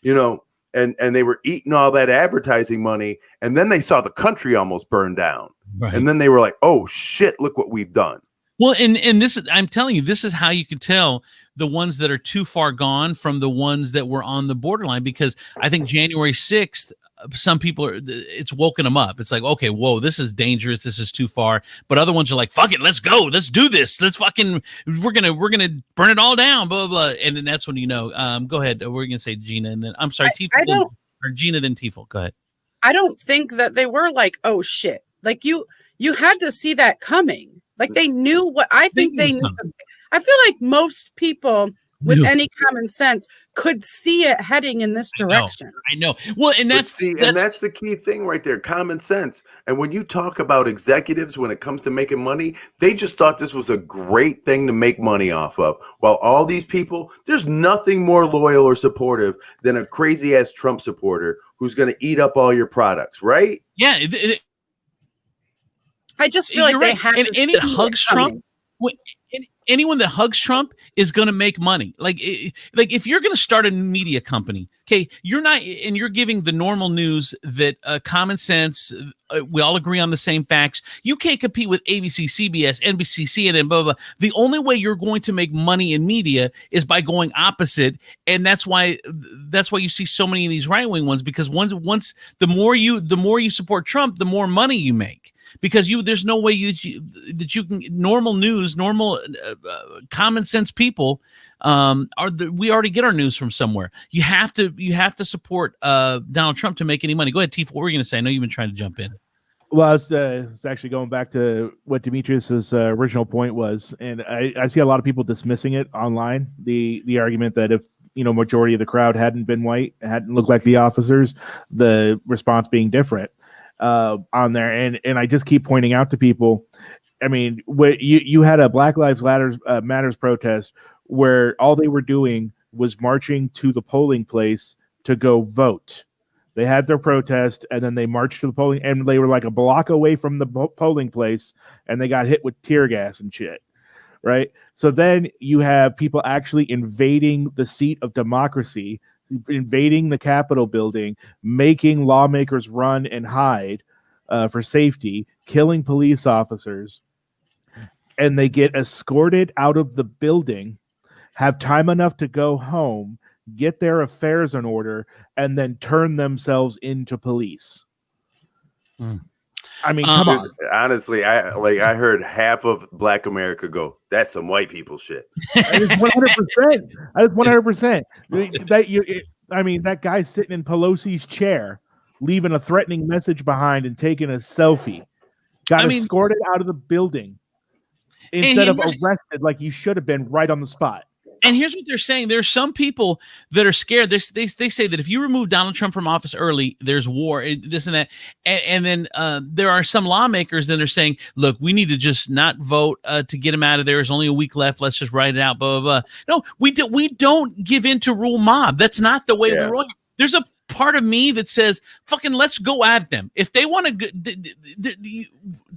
you know, and they were eating all that advertising money, and then they saw the country almost burn down. Right. And then they were like, oh shit, look what we've done. Well, and this is, I'm telling you, this is how you can tell the ones that are too far gone from the ones that were on the borderline, because I think January 6th, some people it's woken them up. It's like, okay, whoa, this is dangerous. This is too far. But other ones are like, fuck it, let's go. Let's do this. Let's fucking, we're going to burn it all down, blah, blah, blah. And then that's when, you know, go ahead. We're going to say Gina, and then I'm sorry, Tiefel, or Gina, then Tiefel. Go ahead. I don't think that they were like, oh shit. Like you had to see that coming. Like they knew what I think they knew. I feel like most people with any common sense could see it heading in this direction. I know. Well, and that's the key thing right there, common sense. And when you talk about executives, when it comes to making money, they just thought this was a great thing to make money off of. While all these people, there's nothing more loyal or supportive than a crazy ass Trump supporter who's going to eat up all your products, right? Yeah. I just feel like they have to. And that hugs Trump. Anyone that hugs Trump is going to make money. Like if you're going to start a media company, okay, you're giving the normal news that common sense, we all agree on the same facts. You can't compete with ABC, CBS, NBC, CNN, blah, blah, blah. The only way you're going to make money in media is by going opposite. And that's why you see so many of these right-wing ones, because once the more you support Trump, the more money you make. Because there's no way that you can normal news, common sense people we already get our news from somewhere. You have to support Donald Trump to make any money. Go ahead, Tiefel. What were you going to say? I know you've been trying to jump in. Well, it's actually going back to what Demetrius's original point was, and I see a lot of people dismissing it online. The argument that if majority of the crowd hadn't been white, hadn't looked like the officers, the response being different on there, and I just keep pointing out to people. I mean, you had a Black Lives Matters protest where all they were doing was marching to the polling place to go vote. They had their protest, and then they marched to the polling, and they were like a block away from the polling place, and they got hit with tear gas and shit, right? So then you have people actually invading the seat of democracy, invading the Capitol building, making lawmakers run and hide for safety, killing police officers, and they get escorted out of the building, have time enough to go home, get their affairs in order, and then turn themselves into police. I mean, come on. Honestly, I heard half of Black America go, "That's some white people shit." That is 100%. That is 100%. That guy sitting in Pelosi's chair, leaving a threatening message behind and taking a selfie, got escorted out of the building instead of arrested like you should have been right on the spot. And here's what they're saying. There's some people that are scared. They say that if you remove Donald Trump from office early, there's war, this and that. And then there are some lawmakers that are saying, look, we need to just not vote to get him out of there. There's only a week left. Let's just write it out, blah, blah, blah. No, we don't give in to rule mob. That's not the way we roll. There's a part of me that says, fucking let's go at them. If they want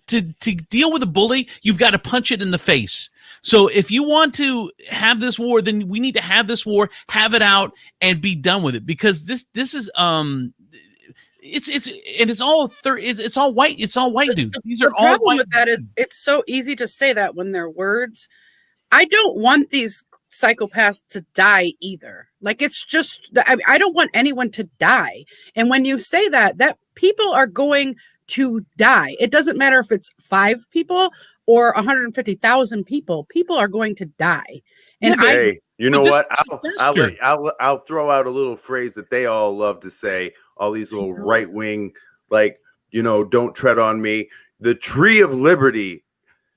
to deal with a bully, you've got to punch it in the face. So if you want to have this war, then we need to have this war, have it out, and be done with it. Because this is it's all white dudes. These are all white. The problem with that is it's so easy to say that when they're words. I don't want these psychopaths to die either. Like, it's just, I don't want anyone to die. And when you say that people are going to die. It doesn't matter if it's 5 people or 150,000 people. People are going to die. And you know what? I'll throw out a little phrase that they all love to say. All these little right wing, don't tread on me. The tree of liberty.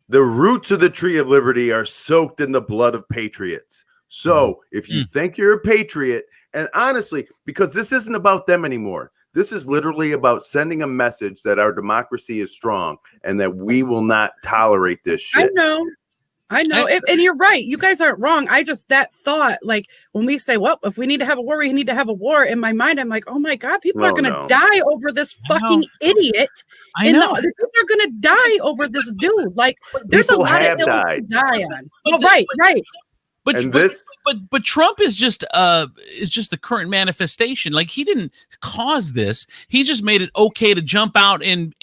The roots of the tree of liberty are soaked in the blood of patriots. So if you think you're a patriot, and honestly, because this isn't about them anymore, this is literally about sending a message that our democracy is strong and that we will not tolerate this shit. I know. And you're right. You guys aren't wrong. That thought, like when we say, well, if we need to have a war, we need to have a war. In my mind, I'm like, oh my God, people are going to die over this fucking idiot. I know. People are going to die over this dude. Like, there's a lot of hills to die on. Right. But Trump is just the current manifestation. Like, he didn't cause this. He just made it okay to jump out and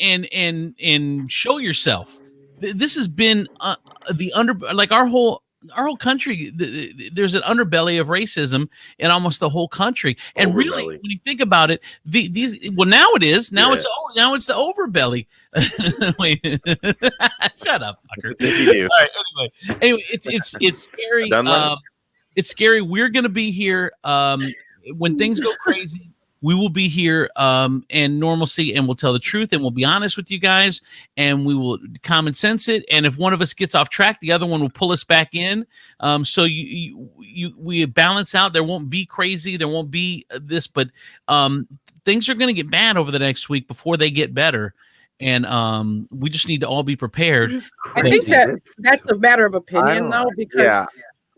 show yourself. This has been our whole country. There's an underbelly of racism in almost the whole country. And really, when you think about it, now it is. Now it's the overbelly. Wait, shut up, fucker. All right, anyway, it's scary. It's scary. We're gonna be here when things go crazy. We will be here and normalcy, and we'll tell the truth, and we'll be honest with you guys, and we will common sense it. And if one of us gets off track, the other one will pull us back in. So we balance out. There won't be crazy. There won't be this, but things are going to get bad over the next week before they get better. And we just need to all be prepared. I think that's a matter of opinion, though, because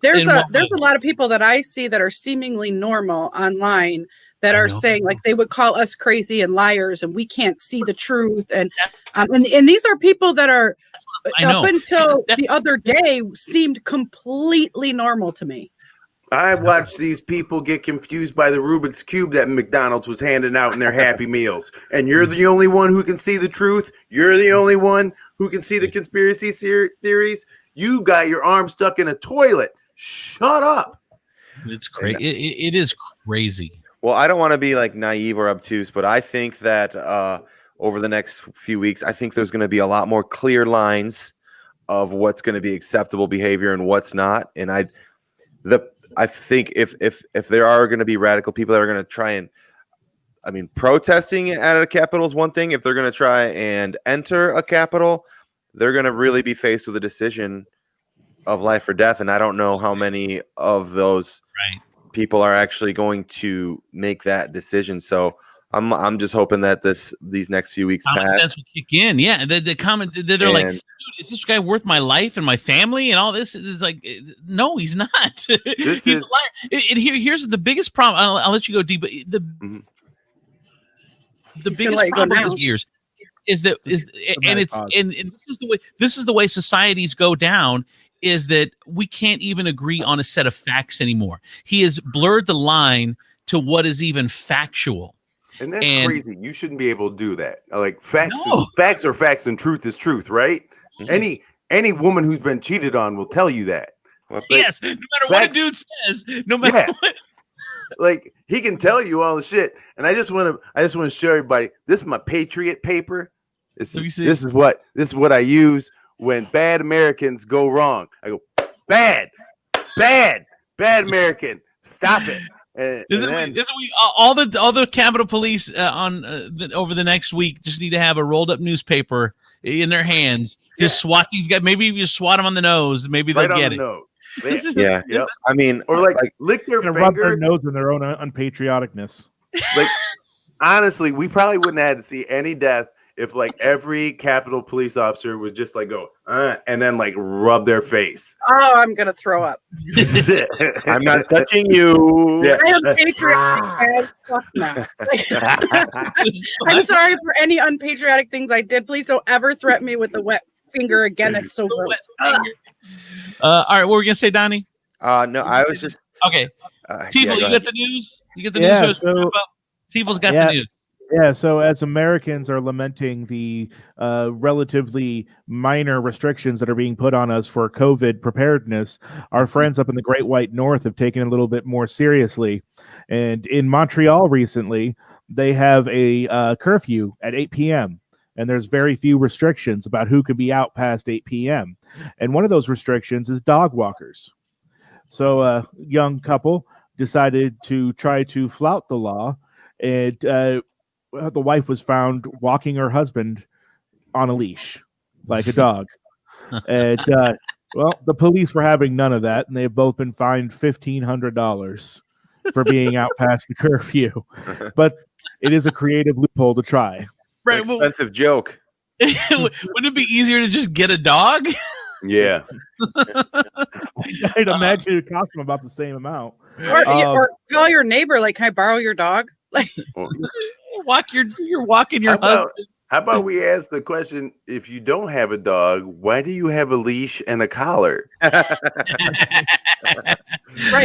there's a lot of people that I see that are seemingly normal online that are saying, like, they would call us crazy and liars and we can't see the truth. And these are people that are up until the other day seemed completely normal to me. I watched these people get confused by the Rubik's Cube that McDonald's was handing out in their Happy Meals. And you're the only one who can see the truth. You're the only one who can see the conspiracy theories. You got your arm stuck in a toilet. Shut up. It's crazy. It is crazy. Well, I don't want to be like naive or obtuse, but I think that over the next few weeks, I think there's going to be a lot more clear lines of what's going to be acceptable behavior and what's not. And I think if there are going to be radical people that are going to try and I mean, protesting at a Capitol is one thing. If they're going to try and enter a Capitol, they're going to really be faced with a decision of life or death. And I don't know how many of those people are actually going to make that decision. So I'm just hoping that these next few weeks common pass. sense will kick in. Yeah, the comment they're like, dude, is this guy worth my life and my family and all this? Is like, no, he's not. He's a liar. And here's the biggest problem. I'll let you go deep. But the biggest problem is years is that this is the way societies go down. Is that we can't even agree on a set of facts anymore. He has blurred the line to what is even factual. And that's crazy. You shouldn't be able to do that. Like facts are facts and truth is truth, right? Mm-hmm. Any woman who's been cheated on will tell you that. Yes, no matter what a dude says, no matter what. Like he can tell you all the shit. And I just want to show everybody. This is my Patriot paper. This is what I use when bad Americans go wrong. I go bad American. Stop it. All the Capitol Police over the next week just need to have a rolled up newspaper in their hands. Just swat these guys. Maybe if you swat them on the nose, maybe they'll get it. Yeah. Yep. I mean, or like lick their finger, rub their nose in their own unpatrioticness. Like honestly, we probably wouldn't have had to see any death if like every Capitol Police officer would just like go and then like rub their face. Oh, I'm gonna throw up. I'm not touching you. Yeah. I am patriotic. Fuck no. I'm sorry for any unpatriotic things I did. Please don't ever threaten me with the wet finger again. It's so gross. All right, what were we gonna say, Donnie? No, I was just okay. Tiefel, you got the news? You get the news? Tiefel's got the news. Yeah, so as Americans are lamenting the relatively minor restrictions that are being put on us for COVID preparedness, our friends up in the Great White North have taken it a little bit more seriously. And in Montreal recently, they have a curfew at 8 p.m., and there's very few restrictions about who could be out past 8 p.m. And one of those restrictions is dog walkers. So a young couple decided to try to flout the law, and the wife was found walking her husband on a leash like a dog. And the police were having none of that, and they've both been fined $1,500 for being out past the curfew. But it is a creative loophole to try. Right, expensive joke. Wouldn't it be easier to just get a dog? Yeah. I'd imagine it cost them about the same amount. Or call your neighbor, like, can I borrow your dog? Like, you're walking your husband. How about we ask the question, if you don't have a dog, why do you have a leash and a collar? Right,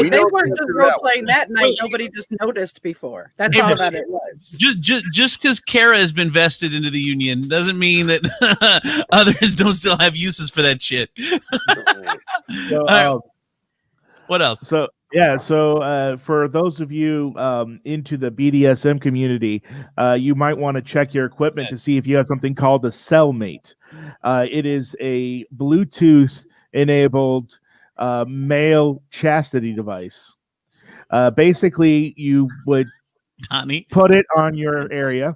they weren't just role-playing that night. Nobody just noticed before. That's all that it was. Just because Kara has been vested into the union doesn't mean that others don't still have uses for that shit. So, what else? So for those of you into the BDSM community, you might want to check your equipment to see if you have something called a Cellmate. It is a Bluetooth-enabled male chastity device. Basically, you would put it on your area,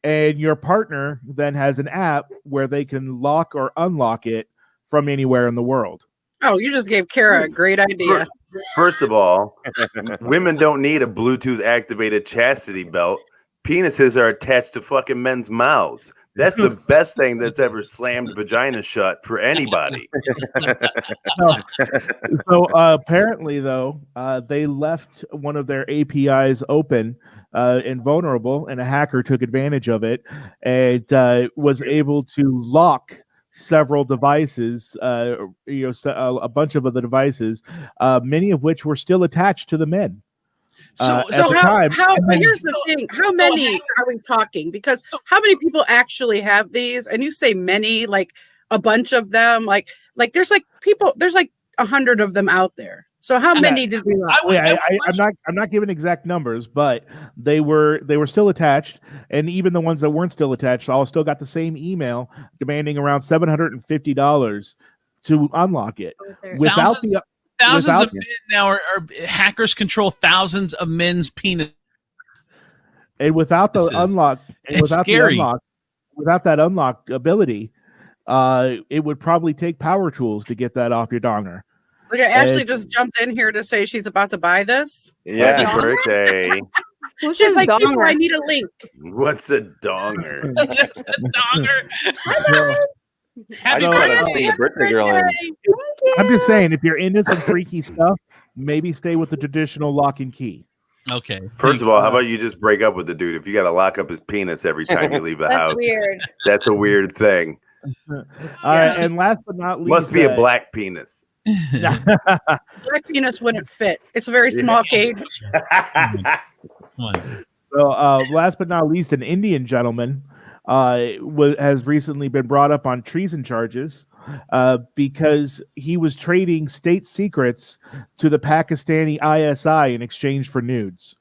and your partner then has an app where they can lock or unlock it from anywhere in the world. Oh, you just gave Kara a great idea. First of all, women don't need a Bluetooth activated chastity belt. Penises are attached to fucking men's mouths. That's the best thing that's ever slammed vagina shut for anybody. So apparently, though, they left one of their APIs open and vulnerable, and a hacker took advantage of it and was able to lock several devices, a bunch of other devices, many of which were still attached to the men. But here's the thing: how many are we talking? Because how many people actually have these? And you say many, like a bunch of them, like there's like 100 of them out there. So how many did we lost? I'm not giving exact numbers, but they were still attached, and even the ones that weren't still attached all still got the same email demanding around $750 to unlock it. Thousands of men now are hackers control thousands of men's penis. And without the unlock, and without scary. without that unlock ability, it would probably take power tools to get that off your donger. Look at Ashley just jumped in here to say she's about to buy this. Yeah. Happy birthday. She's like, people, I need a link. What's a donger? Donger. Happy birthday, girl. I'm just saying, if you're into some freaky stuff, maybe stay with the traditional lock and key. Okay. First of all, how about you just break up with the dude? If you got to lock up his penis every time you leave the house, Weird. that's a weird thing. All right, and last but not least, Must be a black penis. Black penis wouldn't fit. It's a very small cage. So, last but not least, an Indian gentleman has recently been brought up on treason charges because he was trading state secrets to the Pakistani ISI in exchange for nudes.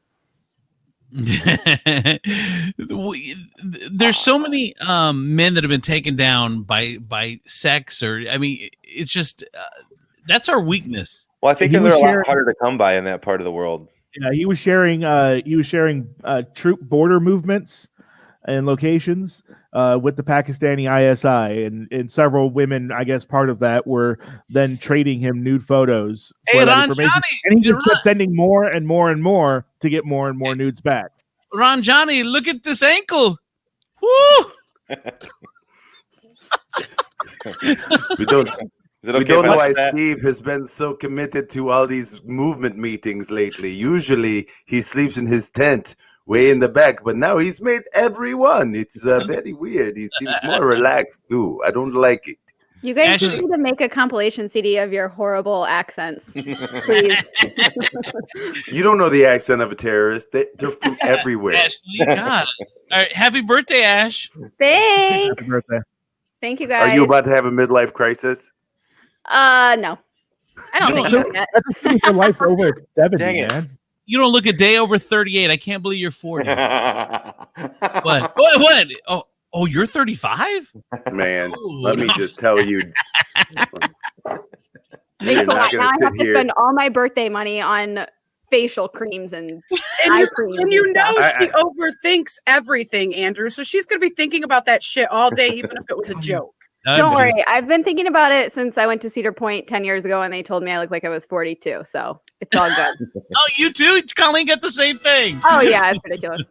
There's so many men that have been taken down by sex, or I mean, it's just that's our weakness. Well, I think they're a lot harder to come by in that part of the world. Yeah, he was sharing troop border movements and locations with the Pakistani ISI, and several women, I guess, part of that were then trading him nude photos. Hey, Ron Johnny, and he just kept sending more and more and more to get more and more nudes back. Ron Johnny, look at this ankle. Woo! We don't know why Steve has been so committed to all these movement meetings lately. Usually he sleeps in his tent way in the back, but now he's made everyone. It's very weird. He seems more relaxed too. I don't like it. You guys need to make a compilation CD of your horrible accents, please. You don't know the accent of a terrorist. They're from everywhere. Ashley, God. All right, happy birthday, Ash. Thanks. Happy birthday. Thank you, guys. Are you about to have a midlife crisis? No. I don't think so. That's your life over 70, man. You don't look a day over 38. I can't believe you're 40. What? Oh, you're 35? Man, let me just tell you. Thanks a lot. Now I have to spend all my birthday money on facial creams and eye creams. And you know she overthinks everything, Andrew. So she's going to be thinking about that shit all day, even if it was a joke. Don't worry. I've been thinking about it since I went to Cedar Point 10 years ago, and they told me I look like I was 42. So it's all good. Oh, you too? Colleen got the same thing. Oh, yeah. It's ridiculous.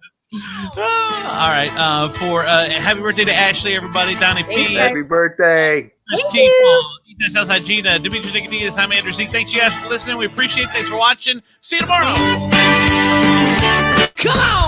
All right. For happy birthday to Ashley, everybody. Donny P. Happy birthday. There's Tiefel. That's outside Gina. Demetrius Nicodemus. I'm Andrew Z. Thanks you guys for listening. We appreciate it. Thanks for watching. See you tomorrow. Come on!